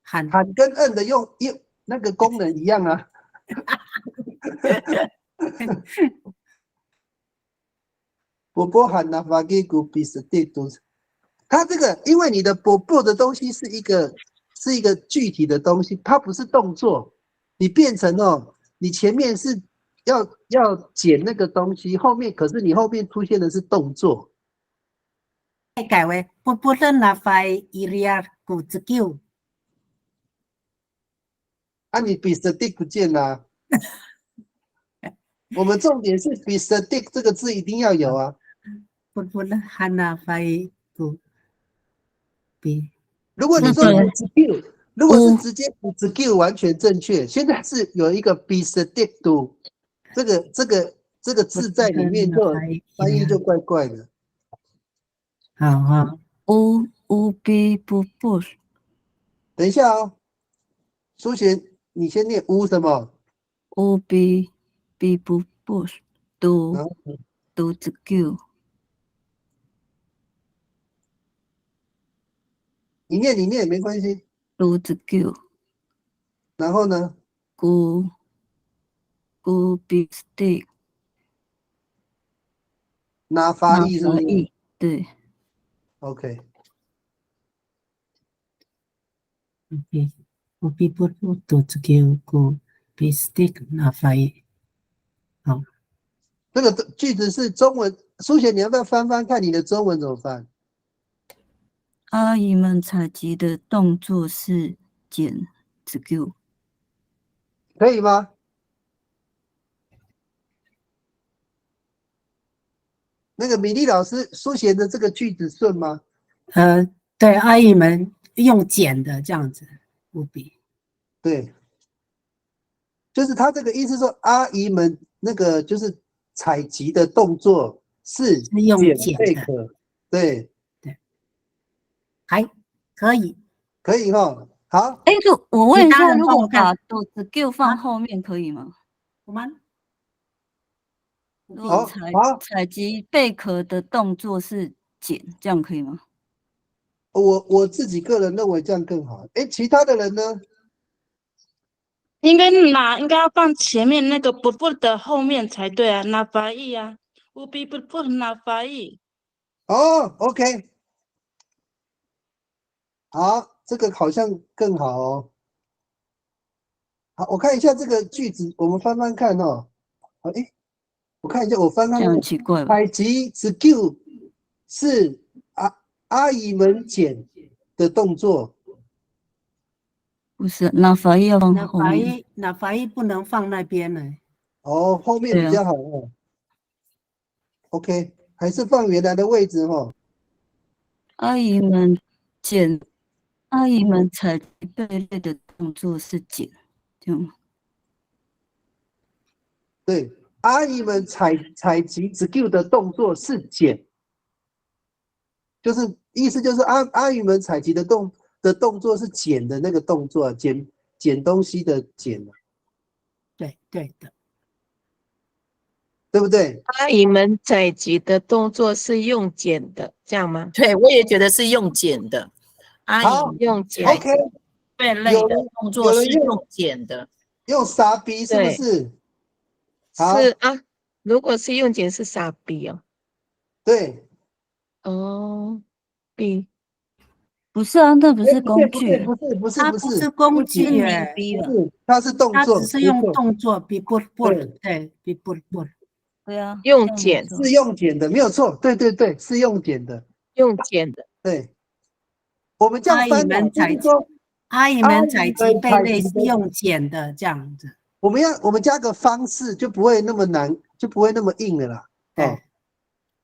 含跟 n 的用那个功能一样啊。波含那发给古比斯蒂都，它这个因为你的波的东西是一个具体的东西，它不是动作，你变成哦，你前面是要剪那个东西，可是你后面出现的是动作。改为不论那发伊利亚古兹 Q， 啊，你比 stick 不见啦。我们重点是比 stick 这个字一定要有啊。不论含那发古比，如果你说 skill， 如果是直接 skill 完全正确，现在是有一个 be stick to 这个字在里面，就翻译就怪怪的。好。乌比不，等一下哦，苏璇，你先念乌什么？乌比不都 skill。你念没关系。都 skill。然后呢？古比 stick。拿发译是不是？对。OK。ubi put to skill go be stick na fai。好，这个句子是中文，苏贤，你要不要翻翻看你的中文怎么翻？阿姨们采集的动作是捡 skill， 可以吗？那个米粒老师，苏贤的这个句子顺吗？对，阿姨们用剪的这样子，ubi。对，就是他这个意思说，阿姨们那个就是采集的动作是用捡剪的，贝壳，对对，还可以，可以哈。好，哎，我问一下，其他人如果帮我看把 skill 放后面可以吗？我们如果好，好，采集贝壳的动作是捡，这样可以吗？我自己个人认为这样更好。哎，其他的人呢？应该要放前面那个不的后面才对啊，拿法意啊，务必不拿法意。哦 ，OK， 好，这个好像更好哦。好，我看一下这个句子，我们翻翻看哦。好，哎，我看一下，我翻看这样很奇怪吧？采集 skill 是阿姨们捡的动作。不是，拿法意要放后面。那法医不能放那边呢。哦，后面比较好哦。OK， 还是放原来的位置哦。阿姨们采集贝类的动作是捡，这样吗？对，阿姨们采集 skill 的动作是捡，就是意思就是阿姨们采集的动作是捡的那个动作，捡东西的捡，对对的，对不对？阿姨们采集的动作是用剪的，这样吗？对，我也觉得是用剪的。阿好姨用剪，OK，贝类的动作是用剪的，用傻逼是不是？好，是啊，如果是用剪是傻逼哦。对。哦，B 不是啊，那不是工具，它不是工具耶，它是动作，它只是用动作，比不，对，比不。对啊，用剪是用剪的，没有错，对对对，是用剪的，用剪的，对。我们这样翻的，就是说，阿姨们采集贝类是用剪的，这样子。我们加个方式，就不会那么难，就不会那么硬了啦。哦，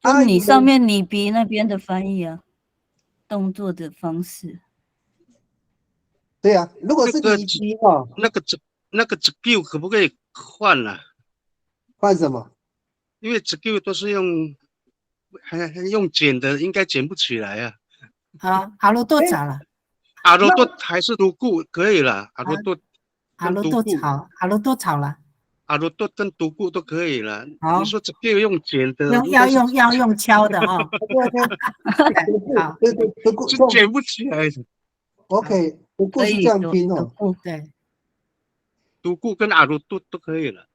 就你上面你比那边的翻译啊，动作的方式。对啊，如果是你比哦，那个 skill 可不可以换了？换什么？因为 skill 都是用剪的，应该剪不起来啊。好，阿罗多找了，阿罗多还是独固可以了，阿罗多炒，阿罗多炒了，阿罗多跟独固都可以了。好，你说这个用剪的，要用敲的哈。好，对，独固是剪不起来的。OK， 独固是这样拼哦。对，独固跟阿罗多都可以了。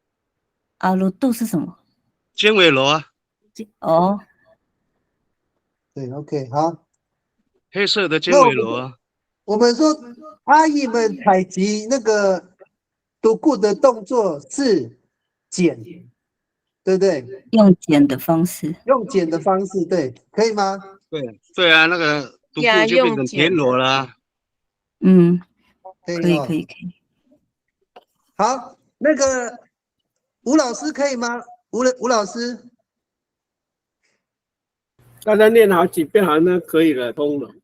阿罗多是什么？尖尾螺啊。哦，对 ，OK， 好。黑色的尖尾螺。我们说阿姨们采集那个独固的动作是剪，对不对？用剪的方式。用剪的方式，对，可以吗？对啊，那个独固就变成田螺了。嗯，可以。好，那个吴老师可以吗？吴老师，刚才念好几遍，好像可以了，通了，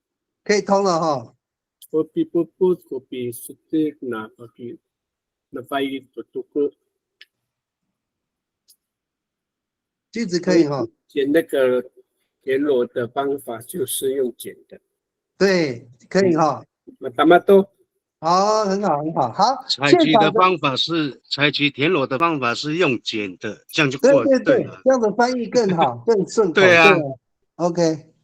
可以通了哈。我比是这那翻译独固，句子可以哈。剪那个田螺的方法就是用剪的，对，可以哈。那么多。好，很好，好。采集的方法是采集田螺的方法是用剪的，这样就对了。这样的翻译更好，更顺口。对啊。OK，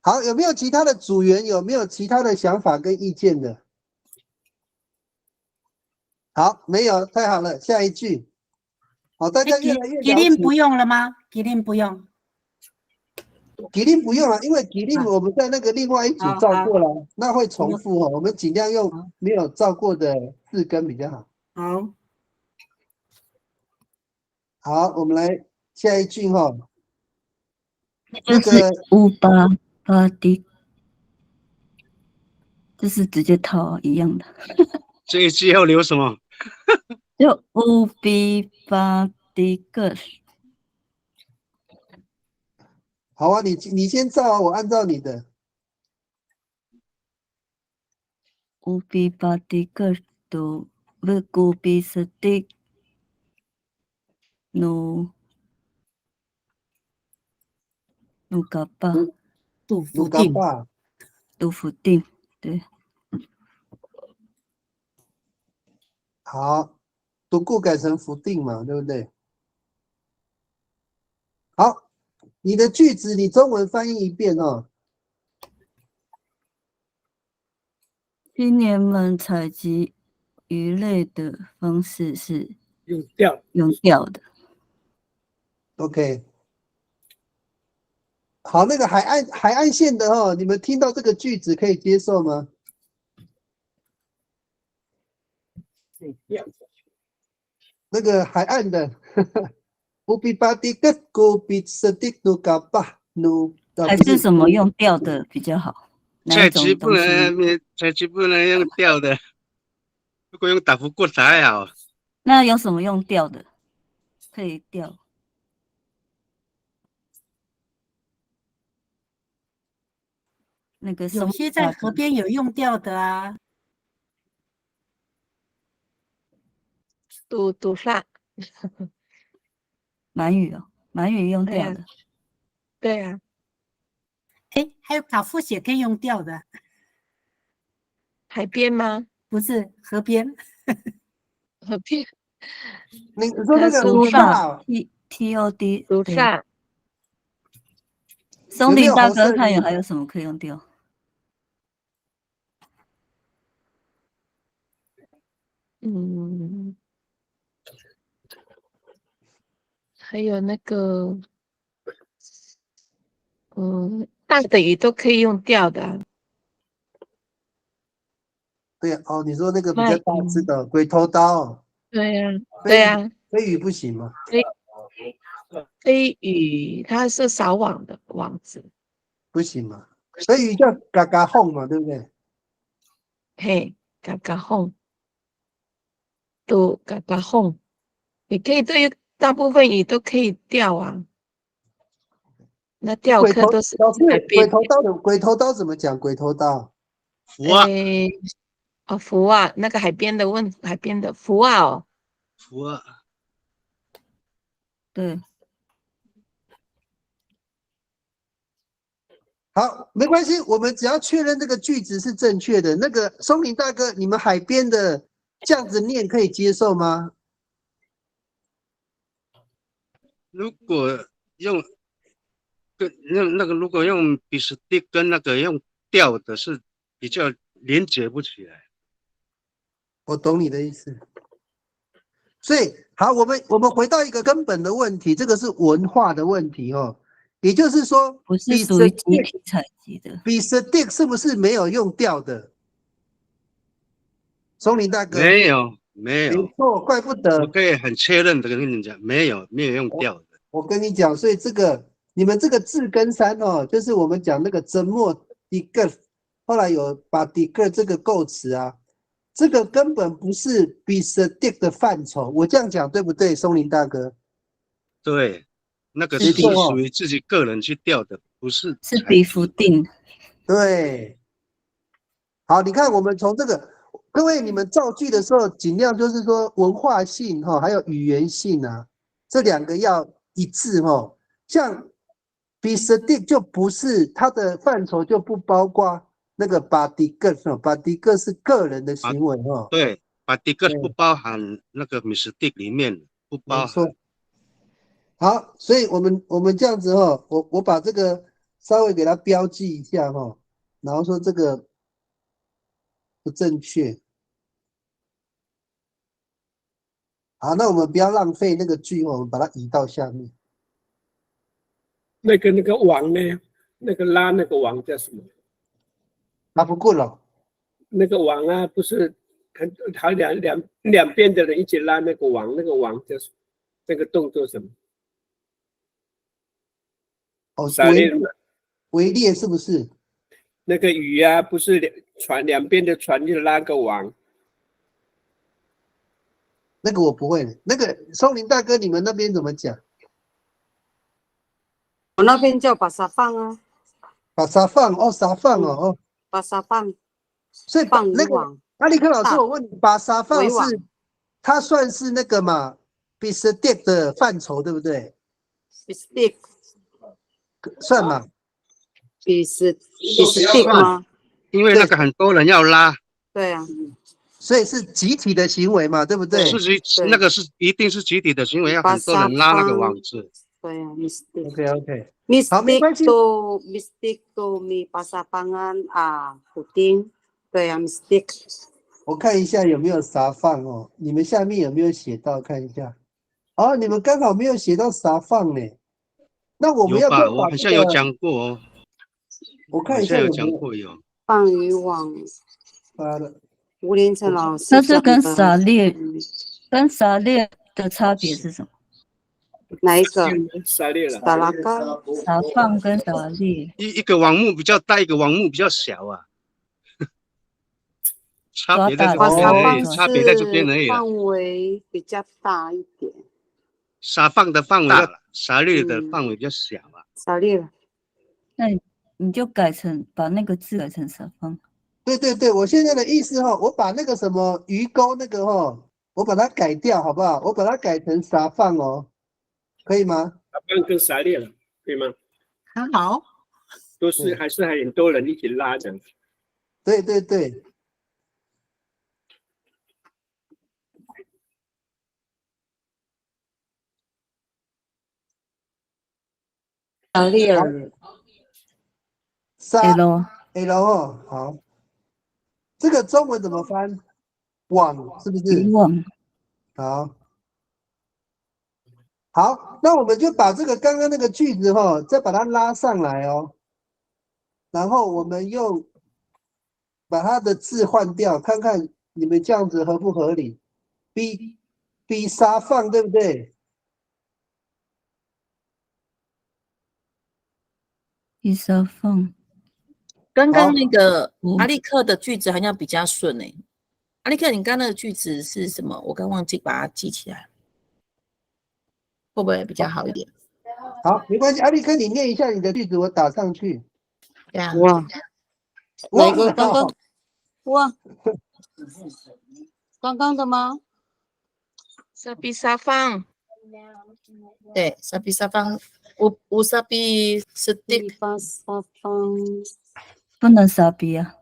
好，有没有其他的组员？有没有其他的想法跟意见的？好，没有，太好了，下一句。好，大家越来越了解。吉林不用了吗？吉林不用。吉林不用了，因为吉林我们在那个另外一组照过了，那会重复哦。我们尽量用没有照过的字根比较好。好，好，我们来下一句哈。就是乌巴巴迪，就是直接套一样的。这一句要留什么？就乌比巴迪个。好啊，你先照啊，我按照你的。乌比巴迪个都不古比斯蒂努嘎巴杜甫定，杜甫定，对。好，读过改成福定嘛，对不对？好，你的句子你中文翻译一遍哦。青年们采集鱼类的方式是用钓的。OK。好，那个海岸线的哦，你们听到这个句子可以接受吗？那个海岸的，还是什么用钓的比较好？采集不能用钓的，如果用打浮过才好。那有什么用钓的？可以钓。那个有些在河边有用钓的啊。赌上。鳗鱼哦，鳗鱼用钓的。对啊。哎，还有打腹血可以用钓的。海边吗？不是，河边。河边。你说那个赌上 TOD 赌上。松林大哥看有还有什么可以用钓？还有那个，大的鱼都可以用钓的啊。对啊，哦，你说那个比较大只的龟头刀。对呀，对呀。飞鱼不行吗？飞鱼它是撒网的网子。不行嘛，飞鱼叫嘎嘎哄嘛，对不对？嘿，嘎嘎哄，都嘎嘎哄，你可以对大部分鱼都可以钓啊。那钓客都是海边。鬼头刀怎么讲？鬼头刀，福啊，福啊，那个海边的福啊哦，福啊，对。好，没关系，我们只要确认这个句子是正确的。那个松林大哥，你们海边的这样子念可以接受吗？如果用如果用比斯蒂跟那个用钓的是比较连接不起来。我懂你的意思。所以好，我们回到一个根本的问题，这个是文化的问题哦。也就是说，不是属于集体采集的。比斯蒂是不是没有用钓的？松林大哥，没有。没错，怪不得。我可以很确认的跟你讲，没有用钓的。我跟你讲，所以这个你们这个字根山哦，就是我们讲那个真末迪个，后来有把迪个这个构词啊，这个根本不是比斯蒂的范畴。我这样讲对不对，松林大哥？对，那个是属于自己个人去钓的，不是。是比福定。对。好，你看我们从这个。各位，你们造句的时候，尽量就是说文化性哈，还有语言性啊，这两个要一致哈。像 be stick 就不是它的范畴，就不包括那个 body good，body good 是个人的行为哈。对 ，body good 不包含那个 mistake 里面，不包含。好，所以我们这样子哈，我把这个稍微给它标记一下哈，然后说这个。不正确。好，那我们不要浪费那个句，我们把它移到下面。那个网呢？那个拉那个网叫什么？拉不过了。那个网啊，不是好两边的人一起拉那个网，那个网叫什么？那个动作什么？哦，撒猎嘛，围猎是不是？那个鱼啊，不是两边的船就拉个网。那个我不会，那个松林大哥，你们那边怎么讲？我那边叫把沙放啊，把沙放哦，沙放哦，把沙放，所以放那个渔网。阿力克老师，我问你，把沙放围网是它算是那个嘛 ，bisdeck 的范畴，对不对？ bisdeck 算嘛 bisdeck 吗？因为那个很多人要拉，对啊，所以是集体的行为嘛，对不对？那个是一定是集体的行为，要很多人拉那个网子。对啊，mistake。OK， 好，没关系。mistake 都mi pasapangan puting，对啊，mistake。我看一下有没有撒放哦，你们下面有没有写到？看一下。哦，你们刚好没有写到撒放呢。那我们要不要把我好像有讲过哦。我看一下有讲过有。放渔网。发了。吴连成老师。那是跟撒猎的差别是什么？哪一个？撒猎了。撒拉干。撒放跟撒猎。一个网目比较大，一个网目比较小啊。差别在这边而已，差别在这边而已。范围比较大一点。撒放的范围大了，撒猎的范围比较小啊。撒猎了。那你就把那个字改成撒放。对，我现在的意思哈，我把那个什么鱼钩那个哈，我把它改掉好不好？我把它改成撒放哦，可以吗？撒放跟撒猎了，可以吗？很好。都是还是很多人一起拉这样子。对。撒猎了。L 哦，好。这个中文怎么翻？网是不是？网。好，那我们就把这个刚刚那个句子哈，再把它拉上来哦。然后我们用把它的字换掉，看看你们这样子合不合理？比撒放对不对？比撒放。刚刚那个阿力克的句子好像比较顺诶。阿力克，你刚刚的句子是什么？我刚忘记把它记起来，会不会比较好一点？好，没关系，阿力克，你念一下你的句子，我打上去。对啊。哪个刚刚？刚刚的吗？撒比撒放。对，撒比撒放。乌撒比是的。把撒放。不能撒比啊。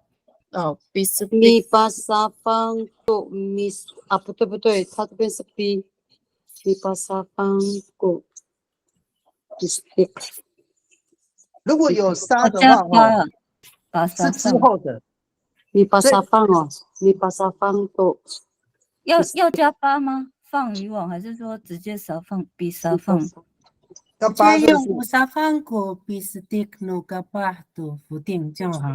哦，比是你把撒放过米啊，不对，他这边是 B， 你把撒放过 mistake。如果有撒的话，是之后的。你把撒放哦，你把撒放过。要加八吗？放渔网还是说直接撒放比撒放？要八就用乌撒放过比斯蒂克诺个八度否定这样好。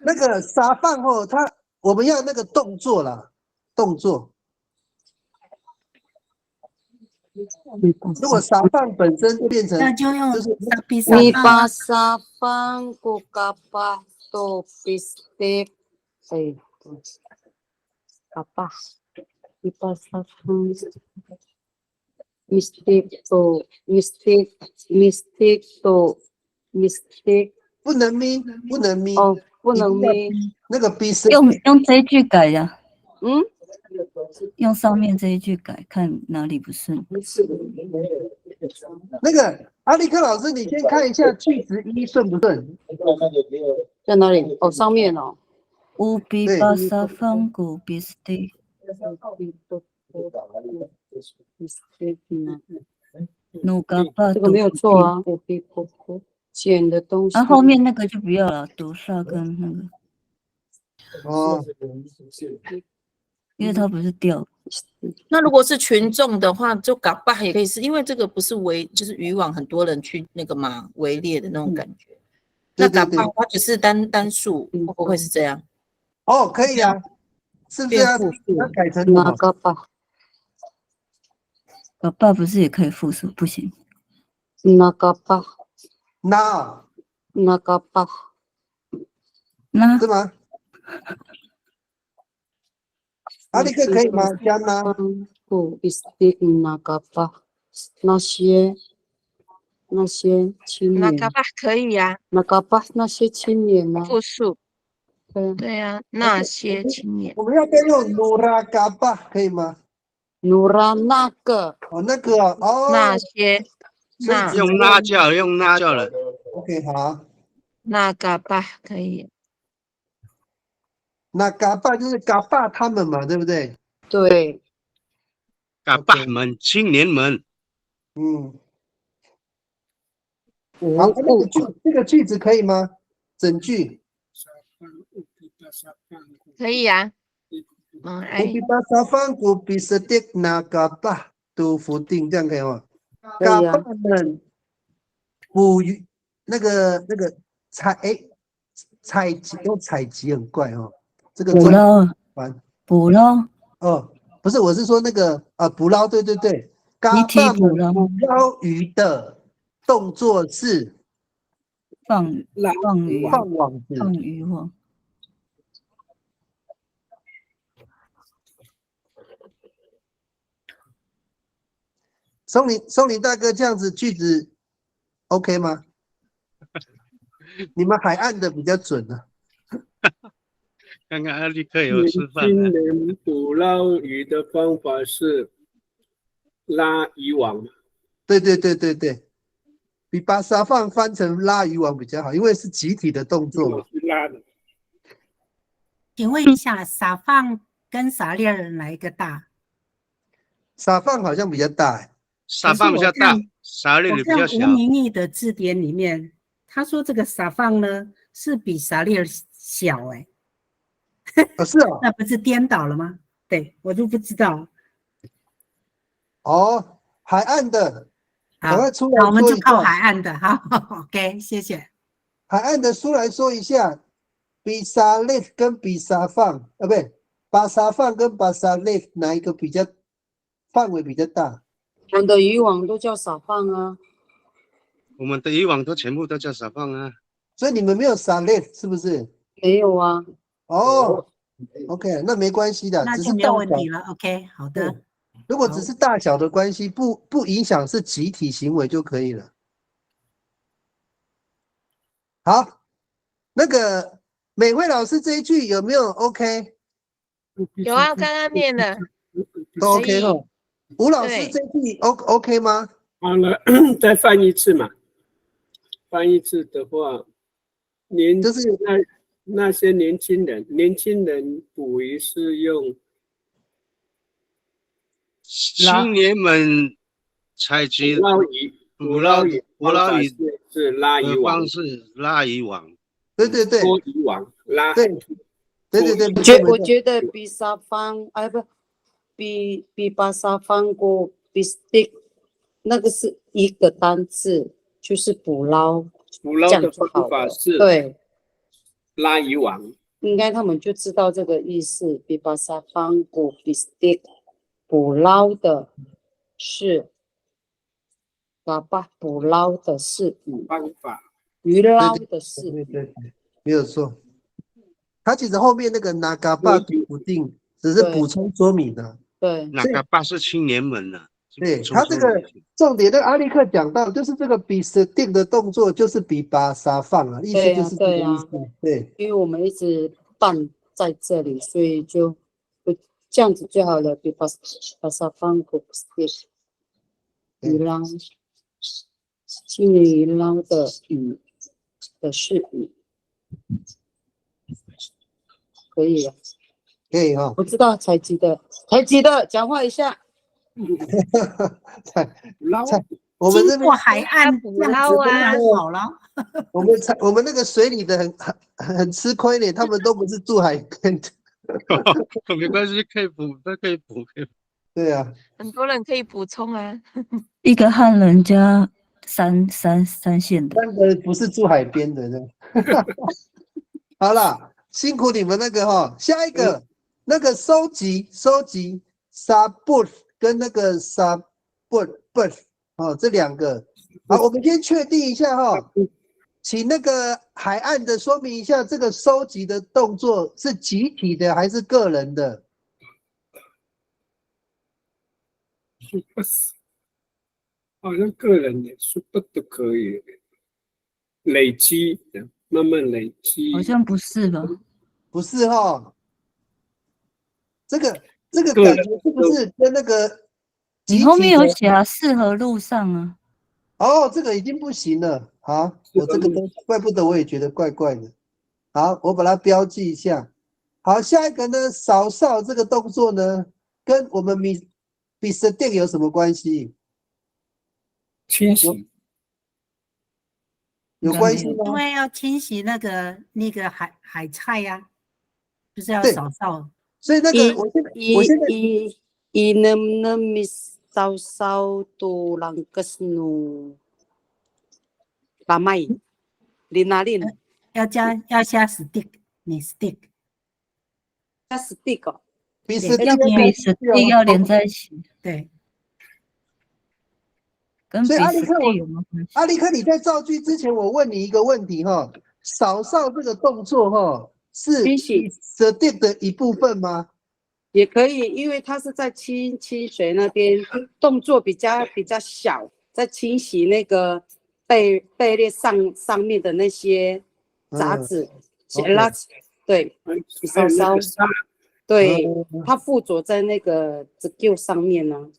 那个撒放后，我们要那个动作啦，动作。如果撒放本身变成，那就用你把撒放过个八度比斯蒂克，个八，你把撒放。mistake と mistake 不能咪哦，不能咪那个 B 是用这一句改呀。用上面这一句改，看哪里不顺。那个阿力克老师，你先看一下句子一顺不顺？在哪里？哦，上面哦。乌比巴萨方古比斯蒂。这个没有错啊，我比捡的东西。后面那个就不要了，读萨跟那个。因为它不是钓。那如果是群众的话，就嘎巴也可以是，因为这个不是就是渔网很多人去那个嘛围猎的那种感觉。那嘎巴它只是单数，会不会是这样？哦，可以啊，是不是要改成什么？嘎巴，嘎巴不是也可以复数？不行。那嘎巴，那嘎巴，那是吗？阿力克可以吗？加呢？不，istik那嘎巴，那些青年。那嘎巴可以呀。那嘎巴那些青年吗？复数。对呀，那些青年。我们要变用努拉嘎巴可以吗？努拉那个。哦，那个哦。那些。用那叫了。OK， 好。那嘎巴可以。那嘎巴就是嘎巴他们嘛，对不对？对。嘎巴们，青年们。好，这个句子可以吗？整句。可以呀。Ubi basafan ubi sedik na gabah tu fuding， 这样可以吗？嘎巴们捕鱼，那个采集很怪哦。这个捕捞哦，不是，我是说那个捕捞，对，嘎巴们捕捞鱼的动作是放鱼网。松林大哥，这样子句子 OK 吗？你们海岸的比较准啊。刚刚阿力克有示范。青年捕捞鱼的方法是拉渔网。对，比把沙放翻成拉渔网比较好，因为是集体的动作嘛。拉的。请问一下，撒放跟撒猎人哪一个大？撒放好像比较大。撒放比较大，撒猎比较小。吴明义的字典里面，他说这个撒放呢是比撒猎小是哦，那不是颠倒了吗？对，我就不知道。哦，海岸的，赶快出来好，我们说一下。就靠海岸的，好 ，OK， 谢谢。海岸的出来说一下，比撒猎跟比撒放不对，把撒放跟把撒猎哪一个比较范围比较大？我们的渔网都叫撒放啊。我们的渔网都全部都叫撒放啊。所以你们没有撒猎是不是？没有啊。哦 ，OK， 那没关系的，那就没有问题了。OK， 好的。如果只是大小的关系，不影响是集体行为就可以了。好，那个美惠老师这一句有没有 OK？ 有啊，刚刚念的都 OK 哦。吴老师这句 OK 吗？好了，再翻一次嘛。翻一次的话，就是那些年轻人捕鱼是用青年们采集捕捞鱼是拉渔网，方式拉渔网。对，拖渔网拉。对，我觉得比撒放比把沙放过比 stick 那个是一个单字，就是捕捞的方法是对拉渔网。应该他们就知道这个意思。比把沙放过比 stick 捕捞的是嘎巴，捕捞的是方法，鱼捞的是对，没有错。他其实后面那个那嘎巴不定，只是补充说明的。对，那嘎巴是青年们呢。对，他这个重点，那个阿力克讲到，就是这个比 stick 的动作，就是比把沙放啊，意思就是这个意思。对，因为我们一直拌在这里，所以就这样子就好了。比把沙放过 stick 鱼捞，青年鱼捞的鱼的是鱼，可以啊，可以哈。我知道采集的，讲话一下。我们这边经过海岸捕捞啊，好了。我们那个水里的很吃亏呢，他们都不是住海边的。没关系，可以补，那可以补，可以补。对啊，很多人可以补充啊。一个汉人加三线的，3个不是住海边的呢。好啦，辛苦你们那个哈，下一个那个收集 sabut 跟那个 sabut 哦，这2个。好，我们先确定一下哈，请那个海岸的说明一下，这个收集的动作是集体的还是个人的？好像个人的说不都可以累积，慢慢累积。好像不是吧？不是哈，这个感觉是不是跟那个你后面有写啊，适合路上啊。哦，这个已经不行了。好，我这个都怪不得我也觉得怪怪的。好，我把它标记一下。好，下一个呢，扫哨这个动作呢，跟我们比斯定有什么关系？清洗有关系吗？因为要清洗那个海菜呀，就是要扫扫。所以那个我现在sausaw tulang kesnu ramai linalin 要加 stick， 你 stick 加 stick 哦，比要比 stick 要连在一起，对。跟比所以阿力克，stick有没有关系？阿力克，你在造句之前，我问你一个问题哈，扫哨这个动作哈，是清洗 stick 的一部分吗？也可以，因为它是在清水那边，动作比较小，在清洗那个贝类上面的那些杂质、垃圾，对，烧，对，它附着在那个纸臼上面呢。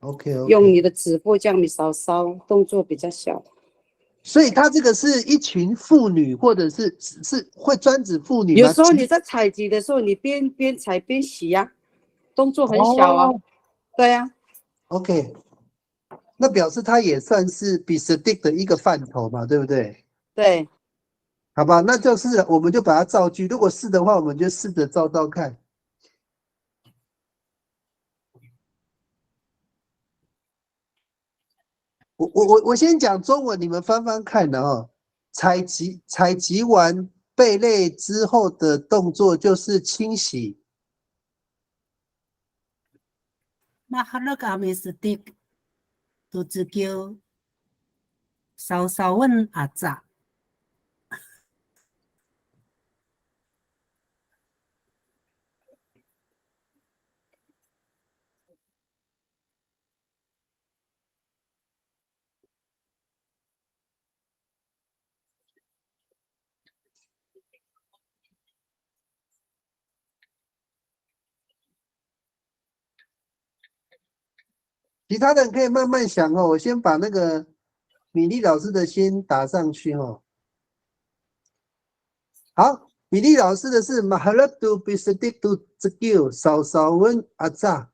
OK， 用你的指腹这样米烧，动作比较小。所以它这个是一群妇女，或者是会专指妇女吗？有时候你在采集的时候，你边采边洗呀，动作很小啊。对呀。OK， 那表示它也算是比 stick 的一个范畴嘛，对不对？对。好吧，那就是我们就把它造句，如果是的话，我们就试着造看。我先讲中文，你们翻翻看的哦。采集完贝类之后的动作就是清洗。Mahalak stick 都只叫sausawan aja。其他人可以慢慢想哦，我先把那个米粒老师的先打上去哦。好，米粒老师的是 Mahalak tu bistick tu skill sausawan aja。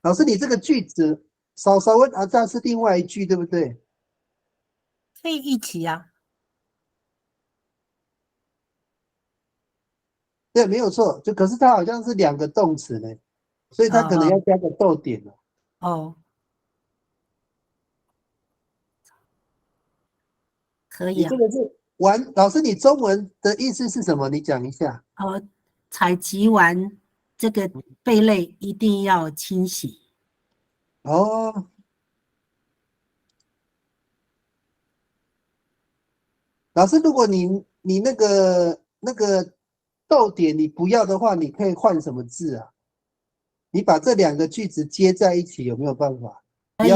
老师，你这个句子 sausawan aja 是另外一句，对不对？可以一起啊。对，没有错，可是它好像是2个动词呢，所以它可能要加个逗点了。哦，可以啊。你这个是老师，你中文的意思是什么？你讲一下。采集完这个贝类一定要清洗。哦。老师，如果你那个逗点你不要的话，你可以换什么字啊？你把这2个句子接在一起，有没有办法？可以。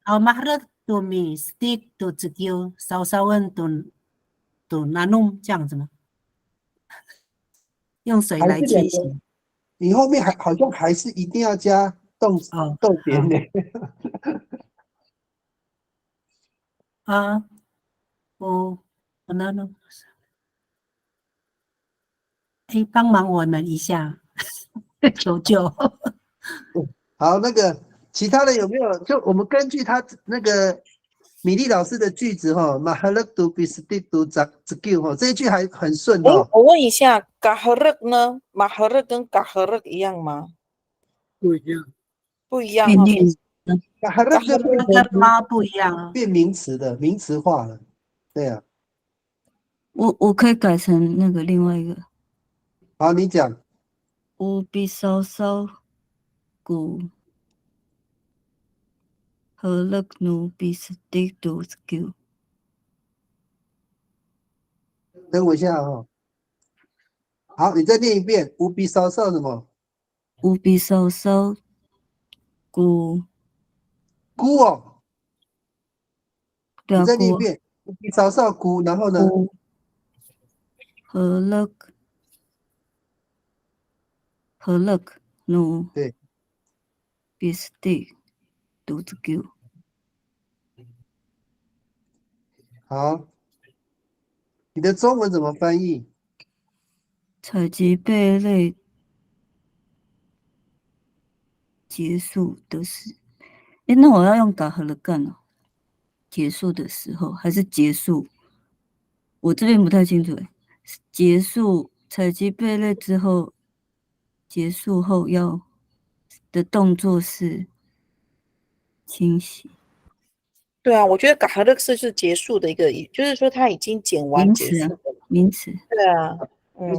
Mahalak tu mi stick tu skill sausawan tu nanum 这样子吗？用水来清洗。你后面好像还是一定要加逗点呢。nanum。帮忙我们一下，求救。好，那个其他的有没有？就我们根据他那个米粒老师的句子哈，马哈勒杜比斯蒂杜扎兹吉哈，这一句还很顺哎哈。，我问一下，嘎赫勒呢？马赫勒跟嘎赫勒一样吗？不一样。不一样哦。变念马哈勒就变跟妈不一样啊。变名词的，名词化了。对啊，我可以改成那个另外一个。好，你讲。乌比稍稍古和勒努比斯蒂杜斯吉。等我一下哈。好，你再念一遍。无比稍稍什么？乌比稍稍古孤哦。对啊，你再念一古遍。无比稍稍孤，然后呢？和勒努对。比斯蒂杜斯吉。好，你的中文怎么翻译？采集贝类结束的时，诶，那我要用嘎和了干哦。结束的时候还是结束？我这边不太清楚诶。结束采集贝类之后，结束后要的动作是清洗。对啊，我觉得嘎赫勒是结束的一个，就是说他已经剪完名词啊，结束的。名词。对啊，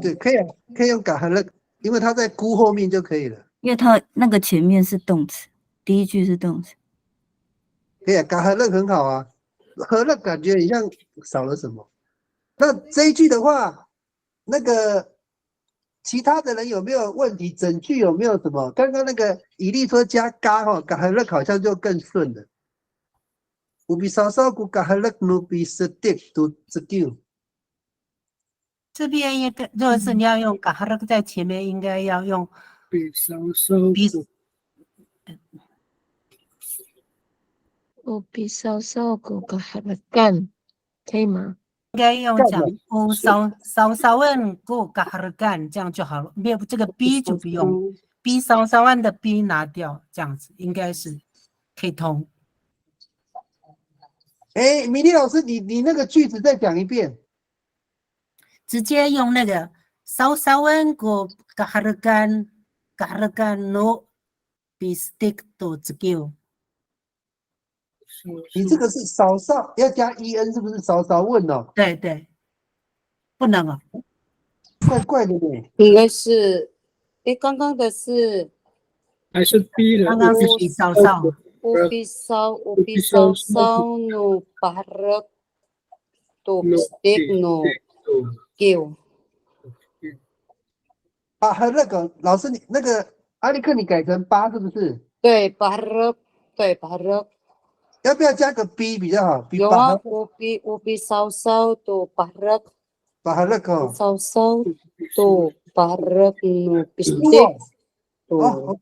对，可以啊，可以用嘎哈勒，因为它在孤后面就可以了。因为它那个前面是动词，第一句是动词。可以啊，嘎哈勒很好啊，和勒感觉很像少了什么。那这一句的话，那个其他的人有没有问题？整句有没有什么？刚刚那个以利说加嘎哈，嘎哈勒好像就更顺了。无比稍稍古嘎哈勒努比斯蒂杜兹吉。这边应该如果是你要用嘎哈勒在前面，应该要用比稍稍比我比稍稍古嘎赫勒干，可以吗？应该用讲我稍问过嘎哈勒干，这样就好了。没有这个 B 就不用 ，B 稍问的 B 拿掉，这样子应该是可以通。哎，米粒老师，你那个句子再讲一遍。直接用那个稍问过嘎哈勒干no bistik to skill。你这个是稍稍要加 en 是不是？稍稍问哦。对对，不能哦，怪怪的呢。应该是，哎，刚刚的是还是 B 的？刚刚是比稍稍。乌比稍稍努巴勒多bistik no skill。啊，和那个老师，你那个阿力克，你改成8是不是？对，巴勒，对巴勒。要不要加个 B 比较好？比有啊，我比稍稍多巴勒，巴哈勒克。稍稍多巴勒努 bistik。哦 ，OK，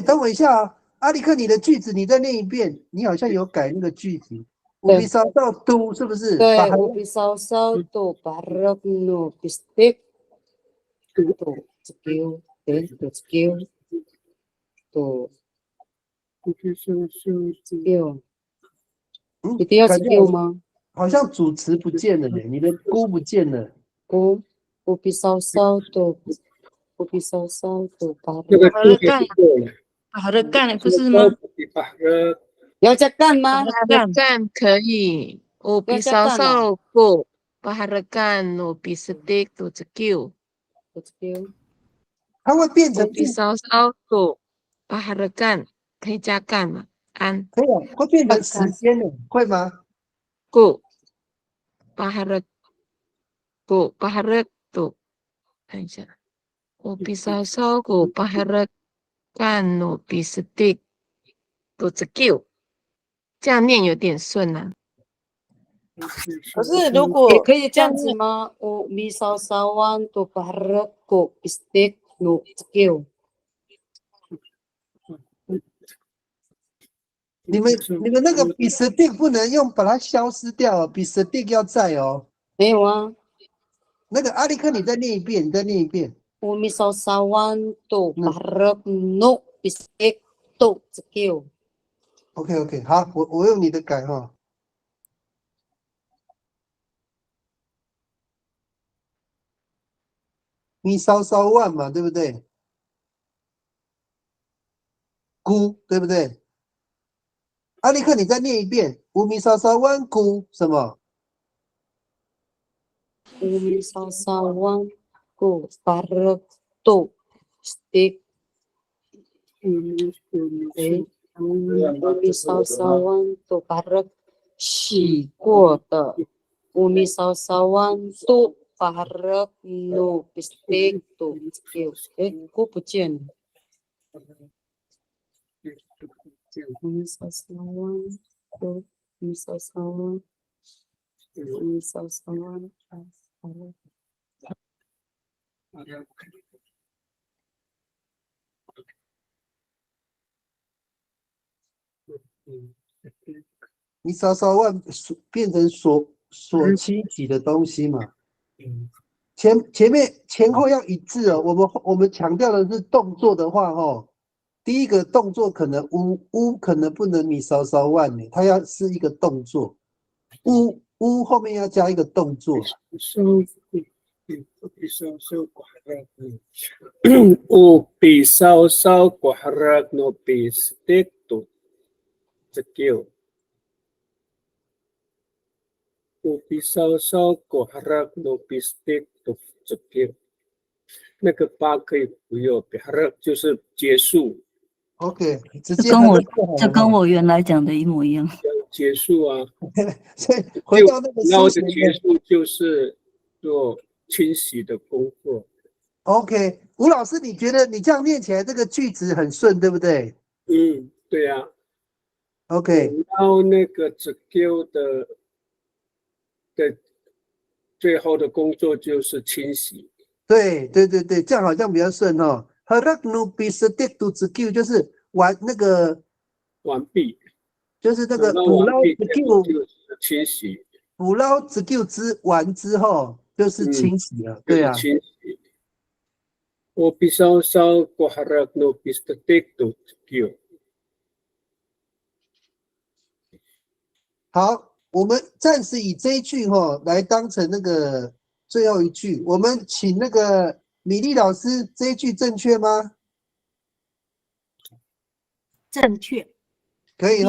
等我一下啊，阿力克，你的句子你再念一遍，你好像有改那个句子。我比稍稍多是不是？对，我比稍稍多巴勒努 bistik。多 skill， 对，多 skill， 多 skill。一定要 skill 吗？好像主词不见了呢，你的孤不见了。我比稍稍多，我比稍稍多巴勒。这个就干好的干不是吗？要加干吗？干可以，我比稍稍过巴哈勒干no bistik to skill。它会变成比稍稍过巴哈勒干，可以加干吗？安可以啊，会变成时间的，会吗？过巴哈勒多，看一下，我比稍稍过巴哈勒干no bistik to skill，这样念有点顺啊。可是如果也可以这样子吗？我比稍稍完多巴勒过 bistik no skill。你们那个比 stick 不能用把它消失掉，比 stick 要在哦。没有啊。那个阿力克，你再念一遍，你再念一遍。我比稍稍完多巴勒 no bistik to skill。OK， 好，我用你的改哈。咪烧烧万嘛，对不对？菇，对不对？阿力克，你再念一遍，乌咪烧烧万菇什么？乌米烧烧万菇巴勒豆 stick 乌米烧烧万豆巴勒洗过的乌米烧烧万豆巴勒 no stick 豆菇不见了。乌米烧烧万豆乌米烧烧万乌米烧烧万咪烧烧万变成所清洗的东西嘛。前后要一致哦。我们强调的是动作的话，第一个动作可能乌可能不能咪烧烧万呢，它要是一个动作，乌后面要加一个动作。O pisau-sau kuharag no pistik tu cekiu. O pisau-sau kuharag no pistik tu cekiu. 那个八可以不用 ，harag 就是结束。OK， 直接这跟我原来讲的一模一样。结束啊，所以回到那个书写的结束就是做清洗的工作。OK， 吴老师，你觉得你这样念起来这个句子很顺，对不对？对啊。OK， 然后那个 skill 的最后的工作就是清洗。对，这样好像比较顺哦。Harag no pistik tu skill 就是完毕，就是那个捕捞 skill 清洗，捕捞 skill 完之后就是清洗了，对啊。清洗。O pisau-sau kuharag no pistik tu cekiu。好，我们暂时以这一句来当成那个最后一句。我们请那个米粒老师，这一句正确吗？正确，可以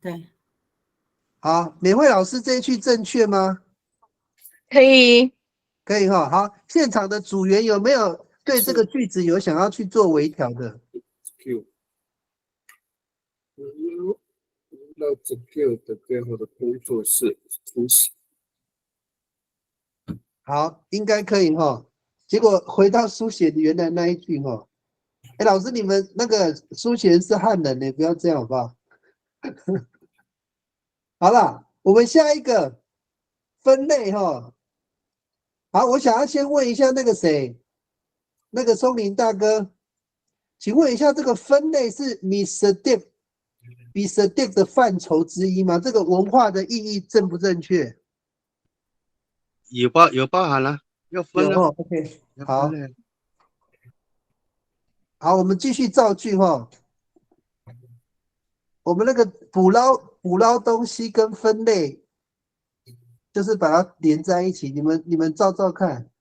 对。好，美惠老师这一句正确吗？可以，可以哈。好，现场的组员有没有对这个句子有想要去做微调的？那这个的最后的工作是清洗。好，应该可以哈。结果回到书写原来那一句哈。哎，老师，你们那个书写人是汉人呢，不要这样好不好？好了，我们下一个分类哈。好，我想要先问一下那个谁，那个松林大哥，请问一下，这个分类是 mistake 的范畴之一吗？这个文化的意义正不正确？有包含了，要分了。OK， 好，好，我们继续造句哈。我们那个捕捞东西跟分类，就是把它连在一起。你们照看。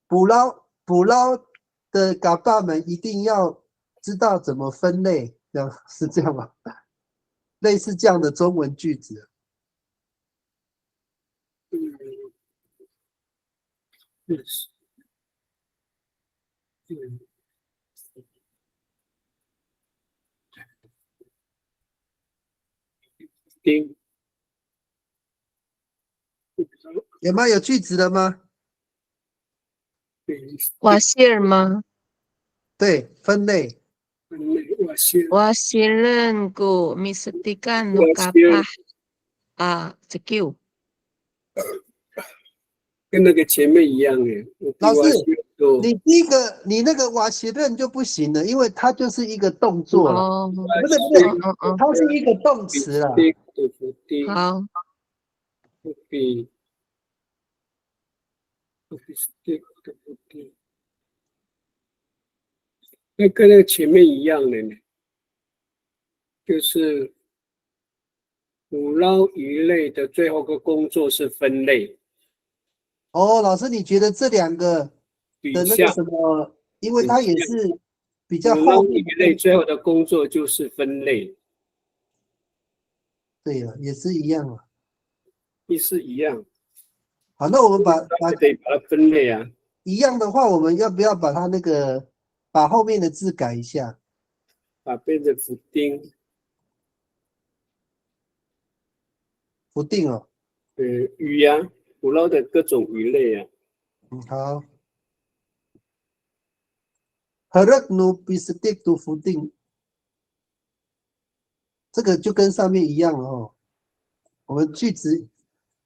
捕捞的嘎巴们一定要知道怎么分类，这样是这样吗？类似这样的中文句子。有吗？有句子了吗？瓦希尔吗？对，分类。瓦希尔古米斯蒂干努卡巴cekiu。跟那个前面一样诶。老师，你第一个你那个瓦西任就不行了，因为它就是一个动作了。不对，它是一个动词了。好。那跟那个前面一样的呢，就是捕捞鱼类的最后个工作是分类。哦，老师，你觉得这两个的那个什么，因为它也是比较后面鱼类最后的工作就是分类，对呀，也是一样啊，意思一样。好，那我们把得把它分类啊。一样的话，我们要不要把它那个把后面的字改一下？把变成福丁。福丁哦。鱼呀，捕捞的各种鱼类啊。好。Harap nu bistik tu福丁，这个就跟上面一样哦。我们句子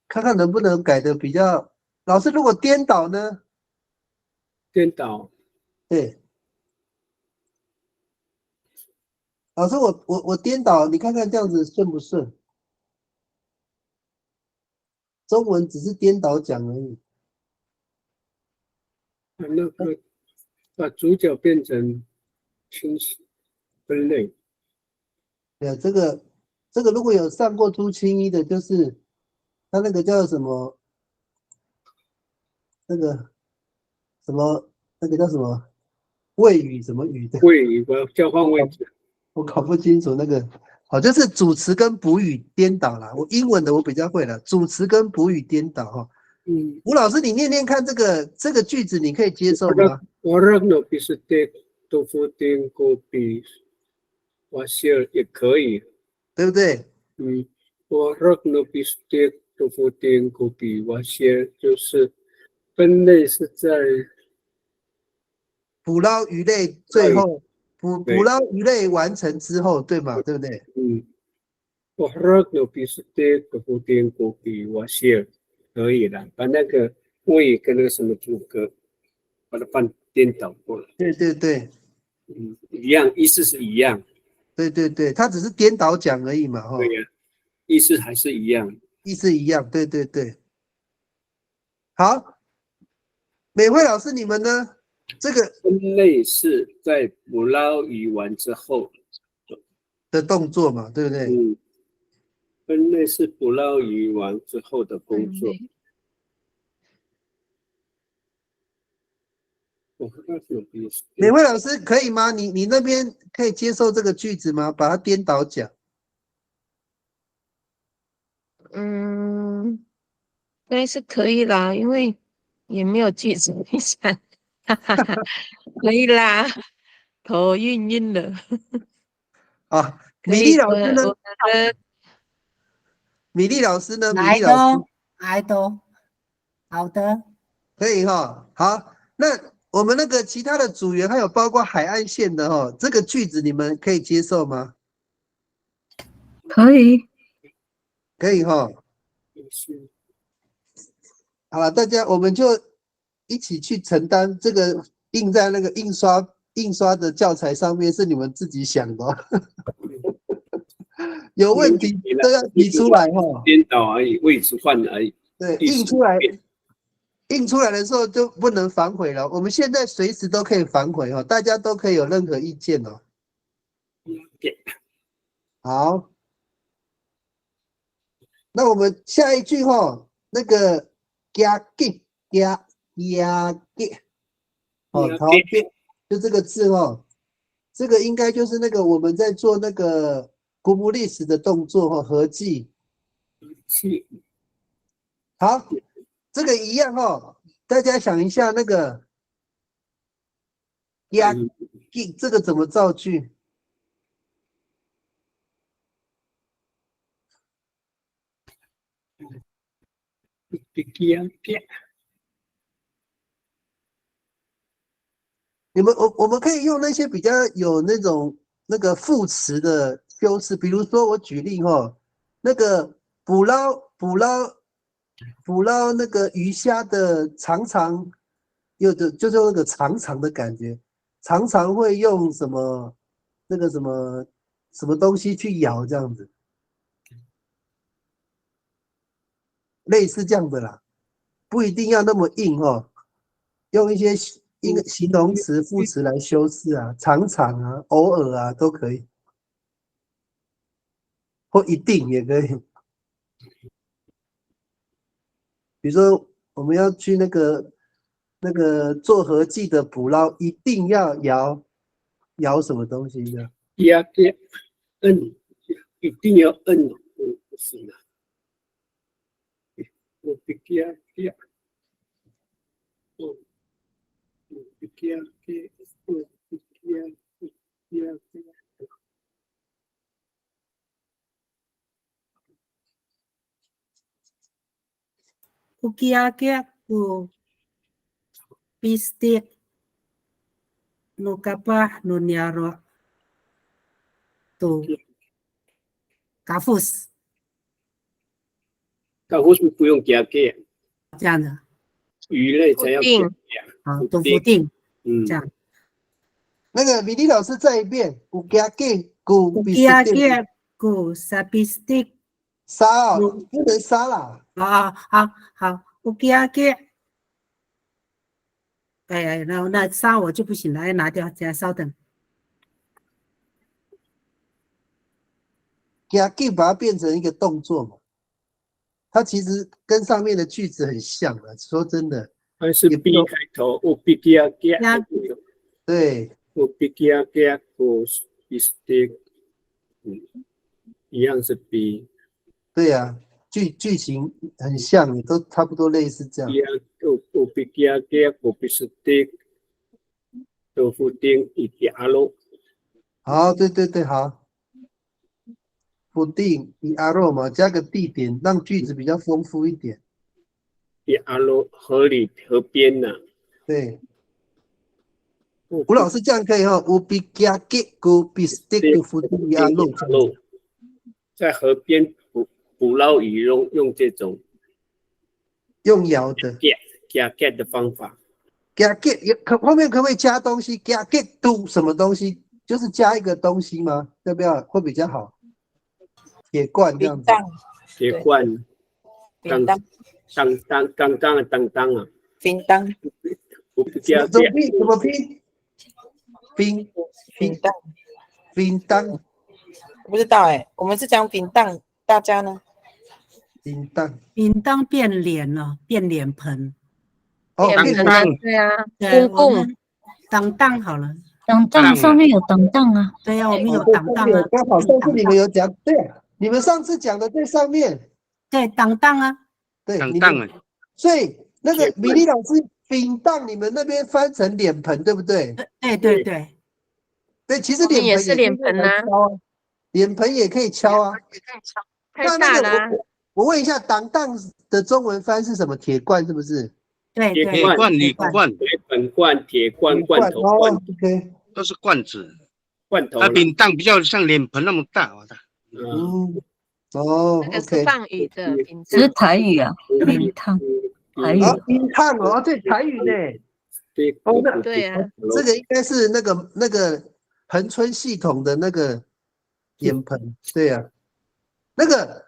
看看能不能改的比较。老师，如果颠倒呢？颠倒。对。老师，我颠倒，你看看这样子顺不顺？中文只是颠倒讲而已。那个把主角变成清晰分类。对啊，这个如果有上过朱青一的，就是他那个叫什么？那个叫什么？谓语什么语的？谓语我交换位置。我搞不清楚那个，好，就是主词跟补语颠倒了。我英文的我比较会了，主词跟补语颠倒哈。吴老师，你念念看这个句子，你可以接受吗？也可以，对不对？就是分类是在捕捞鱼类最后捕捞鱼类完成之后，对吗？对不对？可以的，把那个谓跟那个什么主格，把它放颠倒过来。对对对，一样，意思是一样。对对对，它只是颠倒讲而已嘛，哈。对呀，意思还是一样。意思一样，对对对。好，美惠老师，你们呢？这个分类是在捕捞鱼完之后的动作嘛，对不对？分类是捕捞鱼完之后的工作。美惠老师可以吗？你那边可以接受这个句子吗？把它颠倒讲。应该是可以啦，因为也没有句子你想，可以啦，头晕了。啊，米粒老师呢？米粒老师呢？米粒老师，好的，可以哈。好，那我们那个其他的组员还有包括海岸线的哈，这个句子你们可以接受吗？可以，可以哈。好了，大家我们就一起去承担这个印在那个印刷的教材上面，是你们自己想的、哦。有问题都要提出来哈。颠倒而已，位置换而已。对，印出来的时候就不能反悔了。我们现在随时都可以反悔哦，大家都可以有任何意见哦。好，那我们下一句哈，那个加给加给，哦，好，就这个字哦，这个应该就是那个我们在做那个古姆历史的动作哈，合计。好，这个一样哦，大家想一下那个加给这个怎么造句？我们可以用那些比较有那种那个副词的修饰，比如说我举例哈，那个捕捞那个鱼虾的常常有的就是那个长长的感觉，常常会用什么那个什么东西去咬这样子，类似这样的啦，不一定要那么硬哦，用一些形容词、副词来修饰啊，常常啊、偶尔啊都可以，或一定也可以。比如说我们要去那个做合剂的捕捞，一定要摇什么东西呢？压摁，一定要摁，不是的。我比压，Ukiake ku pistik no kapah no niaro tu kafus 高夫是不用加盖，这样的，鱼类才要加啊，豆腐丁，这样。那个米粒老师再一遍，Ukiake ku Ukiake ku sapistik 沙不能沙啦。好，Ukiake。哎，然后那沙我就不行了，要拿掉，稍等。Ukiake 把它变成一个动作嘛，它其实跟上面的句子很像的。说真的，还是 B 开头，Ukiake，对 ，Ukiake ku pistik，一样是 B。对呀，剧情很像，都差不多类似这样。Ukiake ku pistik，豆腐丁一点咯。好，对，好。不定以阿洛嘛，加个地点，让句子比较丰富一点。以阿洛河边呐。对。吴老师这样可以哈，Ukiake ku pistik豆腐丁以阿洛。在河边捕捞鱼用这种用摇的加 get 的方法。加 get 后面可不可以加东西？加 get do 什么东西？就是加一个东西吗？要不要会比较好？铁罐这样子。铁罐。刚的当啊。叮当。怎么拼？冰当。不知道哎，我们是讲饼当，大家呢？饼当变脸了，变脸盆。哦，变盆啊，对啊，公公。当当好了，当当上面有当当啊。对呀，我们有当当啊。刚好上次你们有讲，对啊，你们上次讲的最上面。对，当当啊。对，当当啊。所以那个米粒老师，饼当你们那边翻成脸盆，对不对？对。对，其实脸盆也是脸盆啊。脸盆也可以敲啊，太大了。我问一下，当当的中文翻是什么？铁罐是不是？对，铁罐、铝罐、粉罐、铁罐、罐头罐 ，OK， 都是罐子。罐头。它饼当比较像脸盆那么大，OK，是放鱼的，这是台语啊，饼汤，台语。饼汤哦，对，台语呢。对啊，这个应该是那个恒春系统的那个脸盆，对呀。那个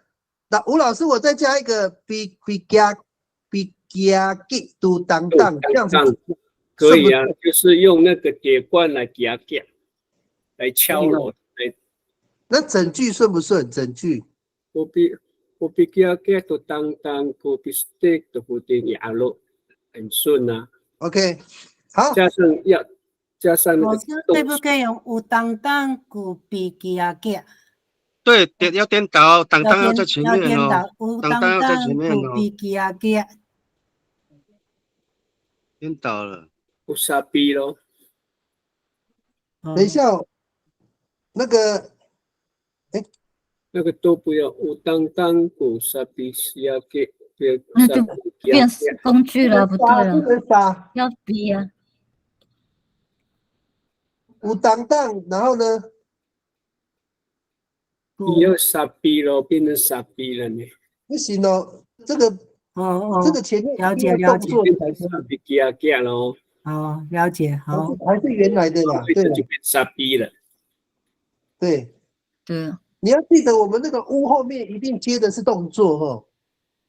吴老师，我再加一个比加都当当这样子可以啊，就是用那个铁罐来夹来敲锣来。那整句顺不顺？整句。我比加都当当，我比 stick 都不定牙咯，很顺啊。OK， 好。加上那个。老师可不可以用有当当古比吉亚给？对，要颠倒，当当要在前面哦，当当要在前面哦。颠倒了。不傻逼咯。等一下，那个，那个都不要，有当当古傻逼是要给，那就变工具了，不对了，要逼啊。有当当，然后呢？你要傻逼咯，变成傻逼了呢？不行哦，这个这个前面了解，傻逼加咯。哦，了解，好，还是原来的啦，对，就变傻逼了。对，对，你要记得我们那个屋后面一定接的是动作哦，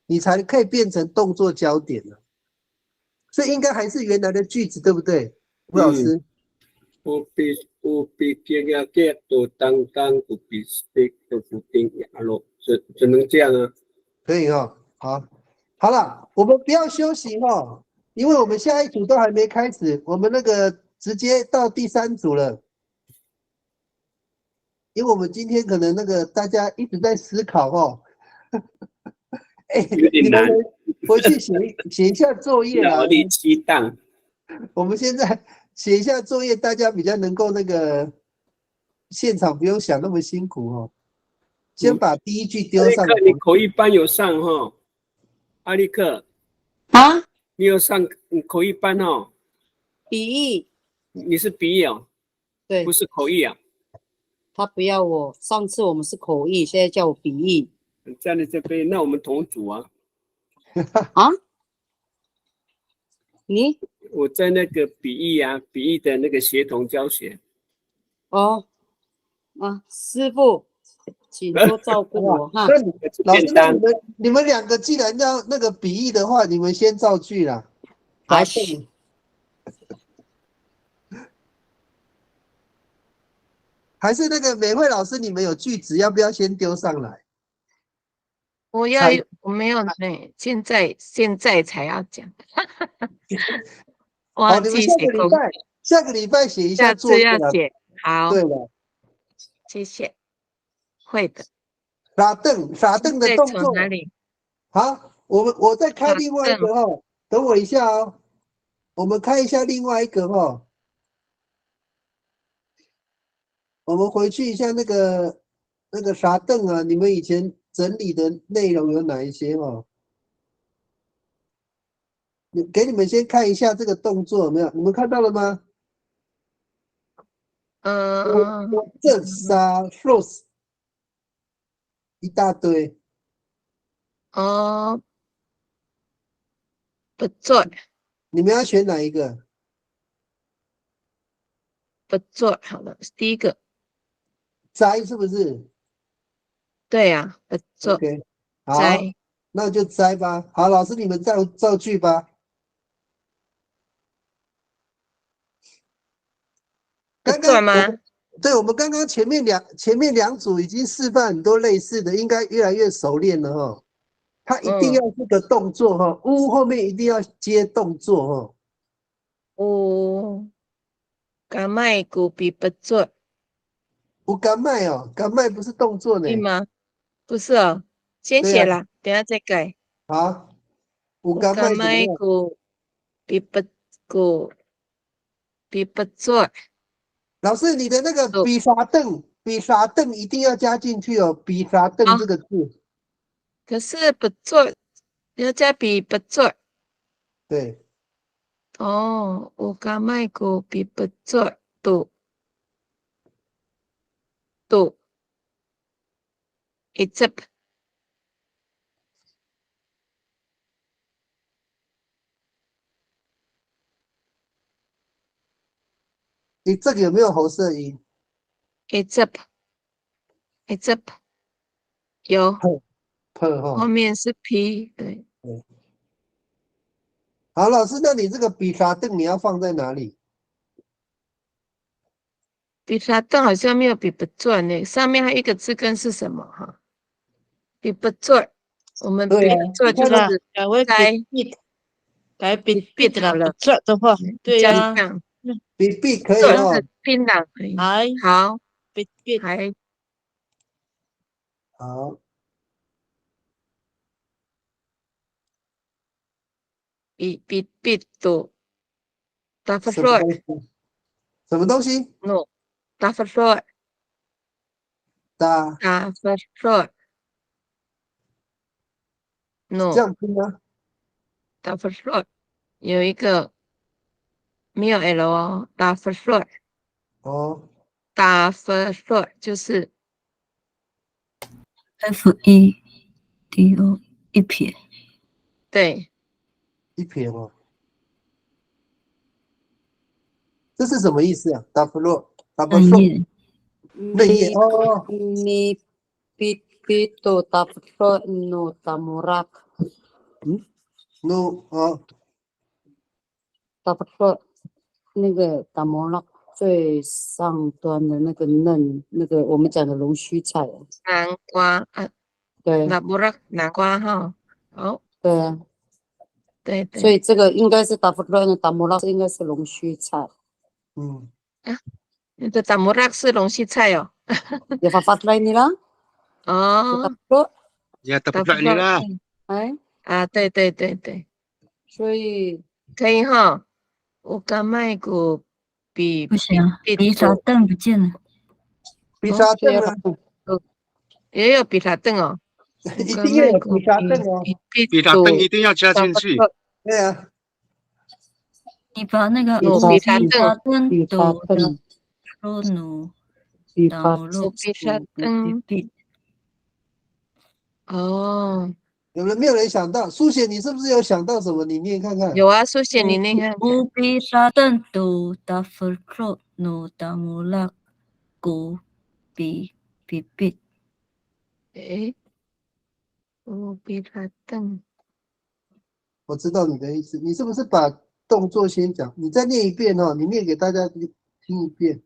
你才可以变成动作焦点了。所以应该还是原来的句子，对不对，吴老师？有比加都当当，有比 stick 都不定牙咯，只能这样啊。可以哦，好，好了，我们不要休息哈，因为我们下一组都还没开始，我们那个直接到第3组了。因为我们今天可能那个大家一直在思考哦，哎，有点难，回去写一下作业啦。脑力激荡。我们现在写一下作业，大家比较能够那个现场不用想那么辛苦哦。先把第一句丢上。你口译班有上哈？阿力克啊？你有上口译班哦？笔译？你是笔译哦？对，不是口译啊？他不要我，上次我们是口译，现在叫我笔译。在你这边，那我们同组啊。啊？你？我在那个笔译啊，笔译的那个协同教学。哦，啊，师傅，请多照顾我哈。老师，那你们2个既然要那个笔译的话，你们先造句啦。好。还是那个美惠老师，你们有句子，要不要先丢上来？我没有呢，现在才要讲。好，你们下个礼拜写一下作业要写。好。对了，谢谢。会的。傻凳的动作。哪里？好，我再开另外一个哦，等我一下哦。我们开一下另外一个哦。我们回去一下那个傻凳啊，你们以前整理的内容有哪一些哦？给你们先看一下这个动作有没有？你们看到了吗？这沙 rose 一大堆。不做。你们要选哪一个？不做好了，第一个。摘是不是？对呀，不做。OK， 好，那就摘吧。好，老师你们造句吧。刚刚对，我们刚刚前面两组已经示范很多类似的，应该越来越熟练了哈。它一定要是个动作哈，后面一定要接动作哈。甘麦古比不做。甘麦哦，甘麦不是动作呢？对吗？不是哦，先写了，等下再改。好，甘麦古比不做。老师，你的那个比啥凳一定要加进去哦，比啥凳这个字。可是不做要加比不做。对。甘麦古比不做一直。你这个有没有喉塞音？一直有。后面是 P， 对。好，老师，那你这个比啥凳你要放在哪里？比啥凳好像没有比不做呢，上面还有一个字根是什么哈？比不做，我们比不做就是改比了，不做的话，对呀，比可以哦。是槟榔，好，还好。比都打发说什么东西 ？No， 打发说。打发说。No， 这样拼吗？打发说有一个没有 L 哦，打发说。打发说就是 FEDO 一撇。对。一撇哦。这是什么意思啊？打发说，内页哦。你比都打发说no打木拉。no 哦。打发说那个打木拉最上端的那个嫩，那个我们讲的龙须菜。南瓜啊。对。打木拉南瓜哈，好。对啊，对对。所以这个应该是达夫洛的达摩拉，应该是龙须菜。嗯，那个达摩拉是龙须菜哦。有发发来你啦？哦，Ya tak pula ni lah. 哎啊，对对对对，所以可以哈。我刚卖过比不行啊，比啥凳不见了。比沙凳啊，也有比萨凳哦。一定要有比沙凳哦。比萨凳一定要加进去。对啊，你把那个有比萨凳，比萨凳的说努达摩洛比萨凳。哦，没有人想到？苏贤，你是不是有想到什么？你念看看。有啊，苏贤，你念看看。乌比萨凳杜达弗克努达摩拉古比比比。诶，乌比萨凳。我知道你的意思，你是不是把动作先讲？你再念一遍哦，你念给大家听一遍。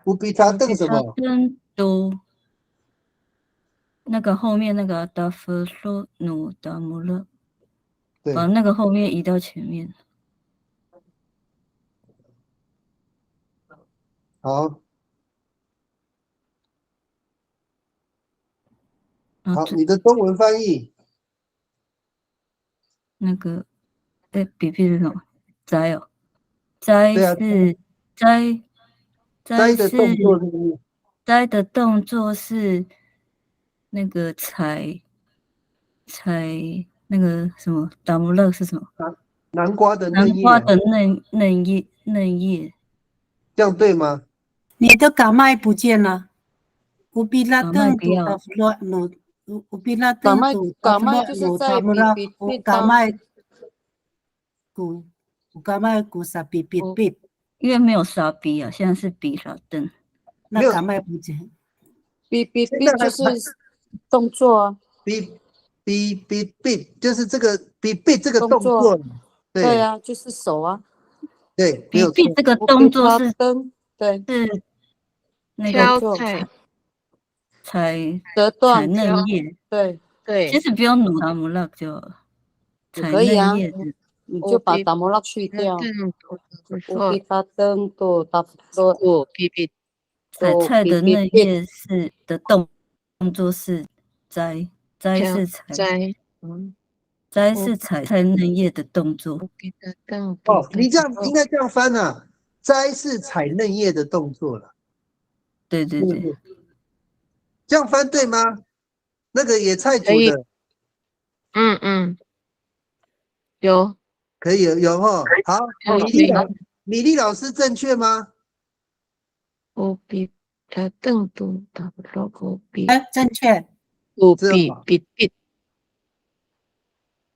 乌比萨凳什么？凳杜。那个后面那个达弗洛努达摩勒，把那个后面移到前面。好，好，你的中文翻译。那个，比是什么？摘哦，摘是摘，摘的动作是摘的动作是那个采那个什么达摩勒是什么？南瓜的嫩叶。南瓜的嫩叶，这样对吗？你的嘎麦不见了。乌比拉登杜达弗洛努，乌比拉登杜达弗洛努达摩拉古嘎麦古萨比比比。因为没有沙比啊，现在是比啥灯？那嘎麦不见。比就是动作啊。比就是这个比这个动作。对啊，就是手啊。对，比这个动作是对，是那挑个菜。折断嫩叶。对对，其实不用努达摩拉就采可以啊嫩叶子。你就把达摩拉去掉。乌比萨登杜达弗洛比比。采菜的嫩叶的动作是摘是采。摘是采菜嫩叶的动作。哦，你这样应该这样翻啊，摘是采嫩叶的动作了。对对对，这样翻对吗？那个野菜煮的。嗯，有。可以有哈。好，米粒老师正确吗？乌比萨凳杜达弗洛古比。正确。乌比比。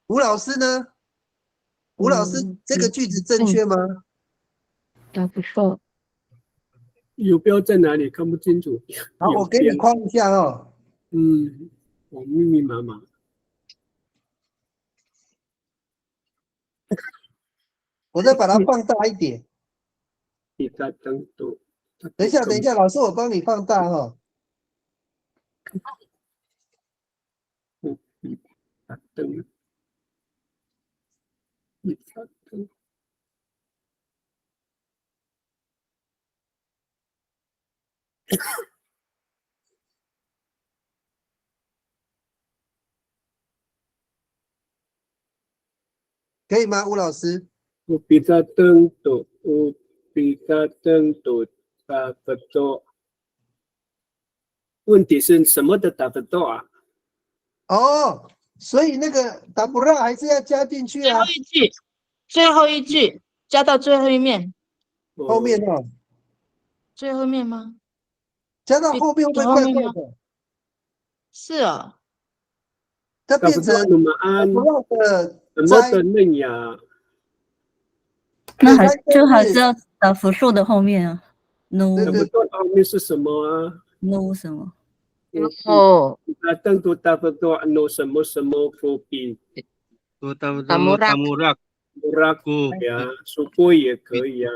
吴老师呢？吴老师，这个句子正确吗？达不错。有标在哪里？看不清楚。好，我给你框一下哦。我密密麻麻。我再把它放大一点。比萨登杜。等一下，老师，我帮你放大哈。比萨登。比萨登。可以吗，吴老师？乌比萨登杜，乌比萨登杜达弗多。问题是什么的达弗多啊？哦，所以那个达布拉还是要加进去啊。最后一句加到最后一面。后面哦。最后面吗？加到后面会不会怪怪的？是哦。它变成达布拉的嫩芽。那还是要打复数的后面啊。达布多后面是什么啊 ？no 什么？哦。达登杜达弗多 no 什么什么古比。达摩拉古呀，苏波也可以啊。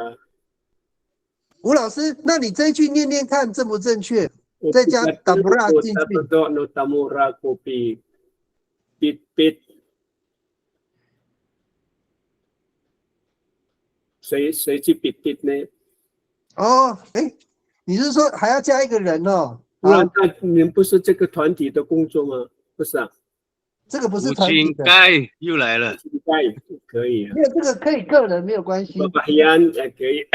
吴老师，那你这一句念念看正不正确？再加达布拉进去。达摩拉古比，比。谁去比呢？哦，哎，你是说还要加一个人哦？不然那你们不是这个团体的工作吗？不是啊，这个不是母团体的，亲该又来了，该可以啊。没有这个可以个人没有关系。巴黑安也可以。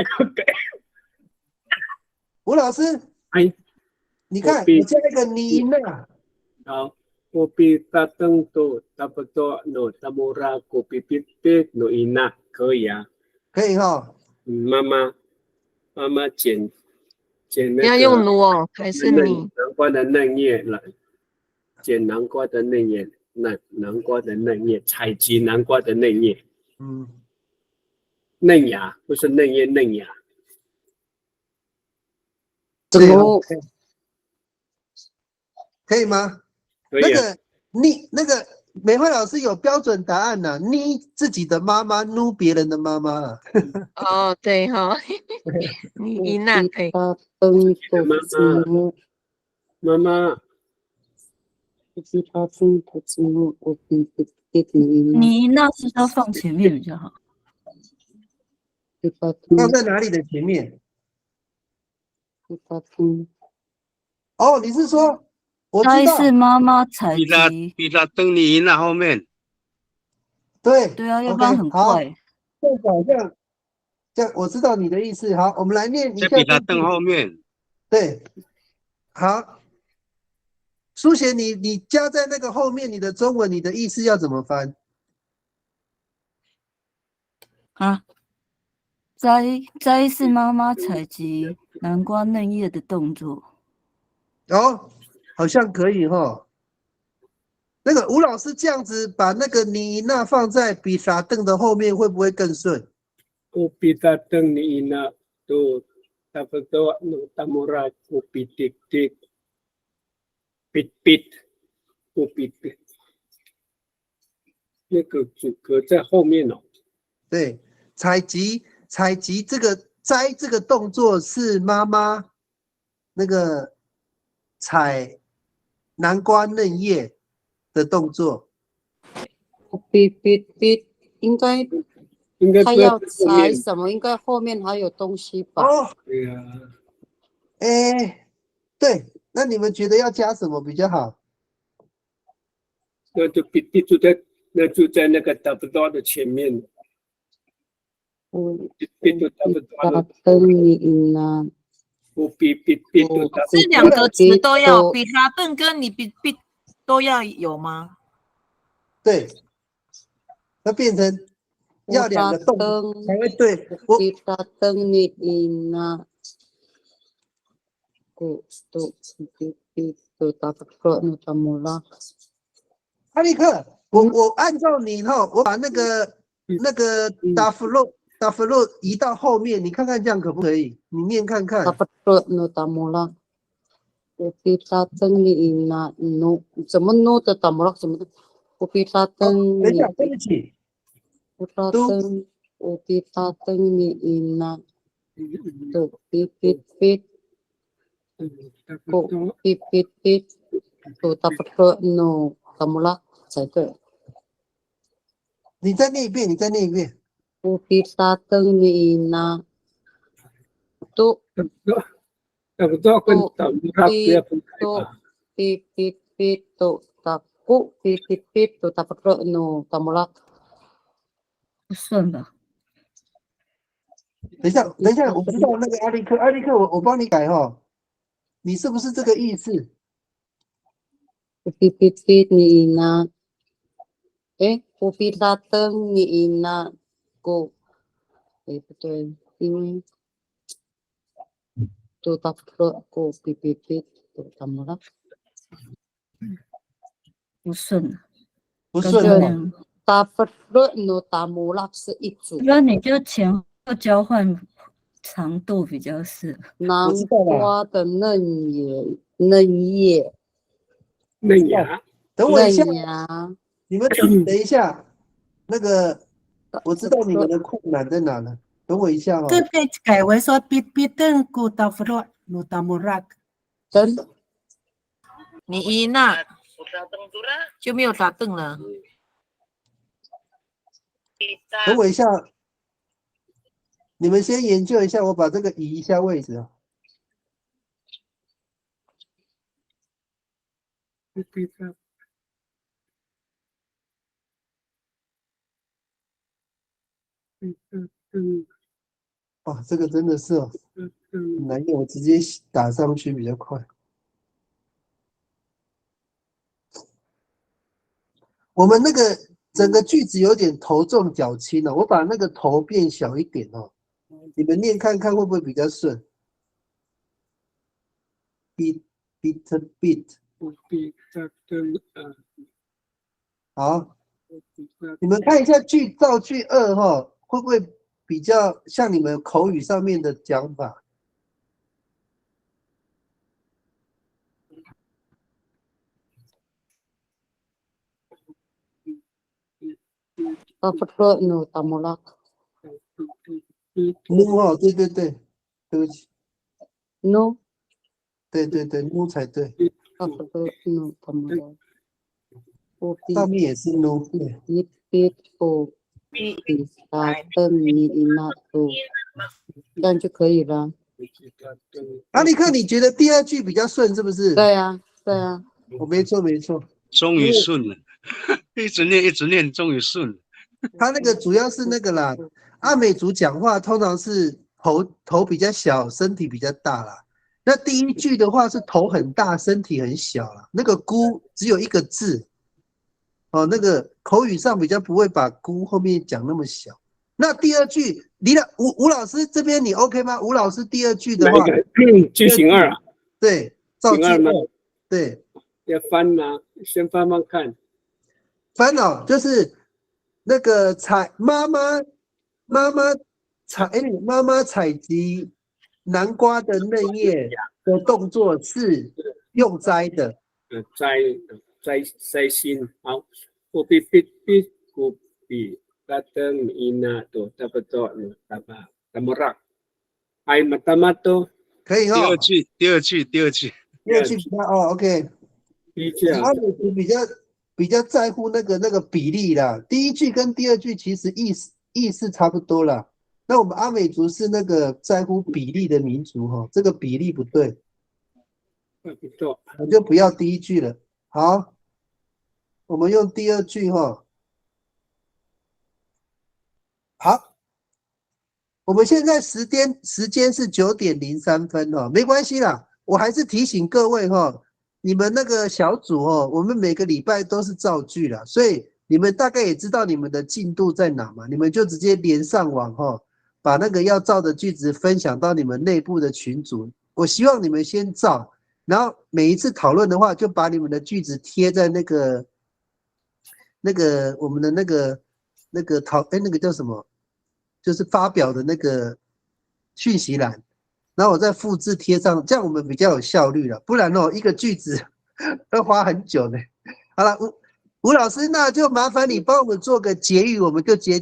吴老师，哎，你看我加一个你呢？好。Kopi tatang to tapato no tamura kopi pipit no ina 可以啊，可以哈。妈妈剪那个要用奴哦，还是你？南瓜的嫩叶来剪南瓜的嫩叶，南瓜的嫩叶，采集南瓜的嫩叶。嫩芽不是嫩叶，嫩芽。对哦，可以吗？可以啊。那个美惠老师有标准答案呐、你自己的妈妈，奴别人的妈妈啊。哦，对哈，你一那可以。妈妈。你那是要放前面比较好。放在哪里的前面？哦，你是说我知道是妈妈采集，比他等你那后面。对对啊，要不然很怪。这样我知道你的意思。好，我们来念一下。在比他等后面。对，好。书写你加在那个后面，你的中文你的意思要怎么翻？啊，摘是妈妈采集南瓜嫩叶的动作。哦，好像可以哈。那个吴老师这样子把那个你那放在比萨邓的后面，会不会更顺？比萨邓你那都差不多，no tamura kopi tik tik bit bit kopi bit， 那个阻隔在后面哦。对，采集这个摘这个动作是妈妈那个采南瓜嫩叶的动作。bit 应该他要采什么？应该后面还有东西吧？哦，对呀。哎，对，那你们觉得要加什么比较好？那就就在那个差不多的前面。这两个词都要，比拉顿跟你比都要有吗？对，那变成要两个动才会对。比拉顿你那阿力克，我按照你哈，我把那个达弗洛移到后面，你看看这样可不可以？你念看看。怎么弄的达摩拉怎么的？我比他登。等一下，对不起。我比他登你那，都比，都达不出no达摩拉才对。你再念一遍。我比他登你那，都。差不多跟达摩拉不要分开吧。都达不都达不出no达摩拉。不顺吧？等一下，我知道那个阿力克，我帮你改哈，你是不是这个意思？你那，我比他登你那个，不对，因为都达不出个都达摩拉。不顺，不顺啊。达不出no达摩拉是一组。那你就前后交换长度比较适合。南瓜的嫩叶。等我一下，你们等一下，那个我知道你们的困难在哪了。等我一下哦。可不可以改为说比登古达弗洛努达穆拉？真的？你一那就没有打凳了。等我一下。你们先研究一下，我把这个移一下位置啊。哇，这个真的是哦，很难用，我直接打上去比较快。我们那个整个句子有点头重脚轻哦，我把那个头变小一点哦，你们念看看会不会比较顺 ？bit bit， 好，你们看一下造句2哈，会不会比较像你们口语上面的讲法？no tamolak。nu 哦，对对对，对不起 no。对对对 nu 才对。no tamolak。上面也是 nu， 对。这样就可以了。阿力克，你觉得第2句比较顺是不是？对啊，对啊，我没错没错。终于顺了，一直念，终于顺了。他那个主要是那个啦，阿美族讲话通常是头比较小，身体比较大啦。那第1句的话是头很大，身体很小啦。那个孤只有1个字，哦，那个口语上比较不会把孤后面讲那么小。那第2句，吴老师这边你 OK 吗？吴老师第2句的话，句型2啊，对，造句2，对，要翻吗？先翻翻看。翻哦，就是那个妈妈采集南瓜的嫩叶的动作是用摘的。摘心。好，ubi kubi datang ina to tapato no tapa tamorak ai matamato 可以哦。第二句比较哦 ，OK。阿美族比较在乎那个比例啦。第1句跟第2句其实意思差不多啦。那我们阿美族是那个在乎比例的民族哈，这个比例不对，我就不要第1句了。好，我们用第2句哈。好，我们现在时间是9点03分哦，没关系啦，我还是提醒各位哈，你们那个小组哦，我们每个礼拜都是造句啦，所以你们大概也知道你们的进度在哪嘛，你们就直接连上网哈，把那个要造的句子分享到你们内部的群组。我希望你们先造，然后每一次讨论的话，就把你们的句子贴在那个我们的那个那个叫什么？就是发表的那个讯息栏，然后我再复制贴上，这样我们比较有效率了。不然哦，一个句子要花很久呢。好了，吴老师，那就麻烦你帮我们做个结语，我们就结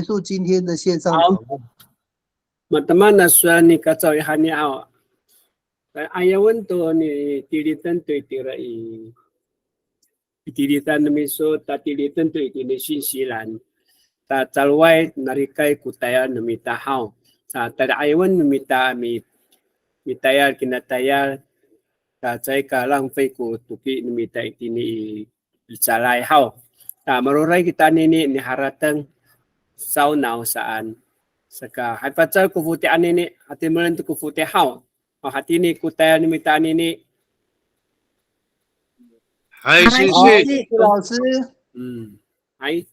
束今天的线上讨论。Teman-teman nasuan ni kacau ihani awak. Ayawan tu ni tilitan tu tirai. Tilitan miso ta tilitan tu ini sinsilan. Ta calwai narikai kutaya namita hau. Ta ayawan namita mitaya kinataya. Ta cai kalang fai ku tuki namita itini icalai hau. Ta marurai kita ni haratang saunau saan. Saka haipacal ku futi anini hati melen tu ku futi hau. Hati ni kutaya namita anini. 还谢谢老师。还。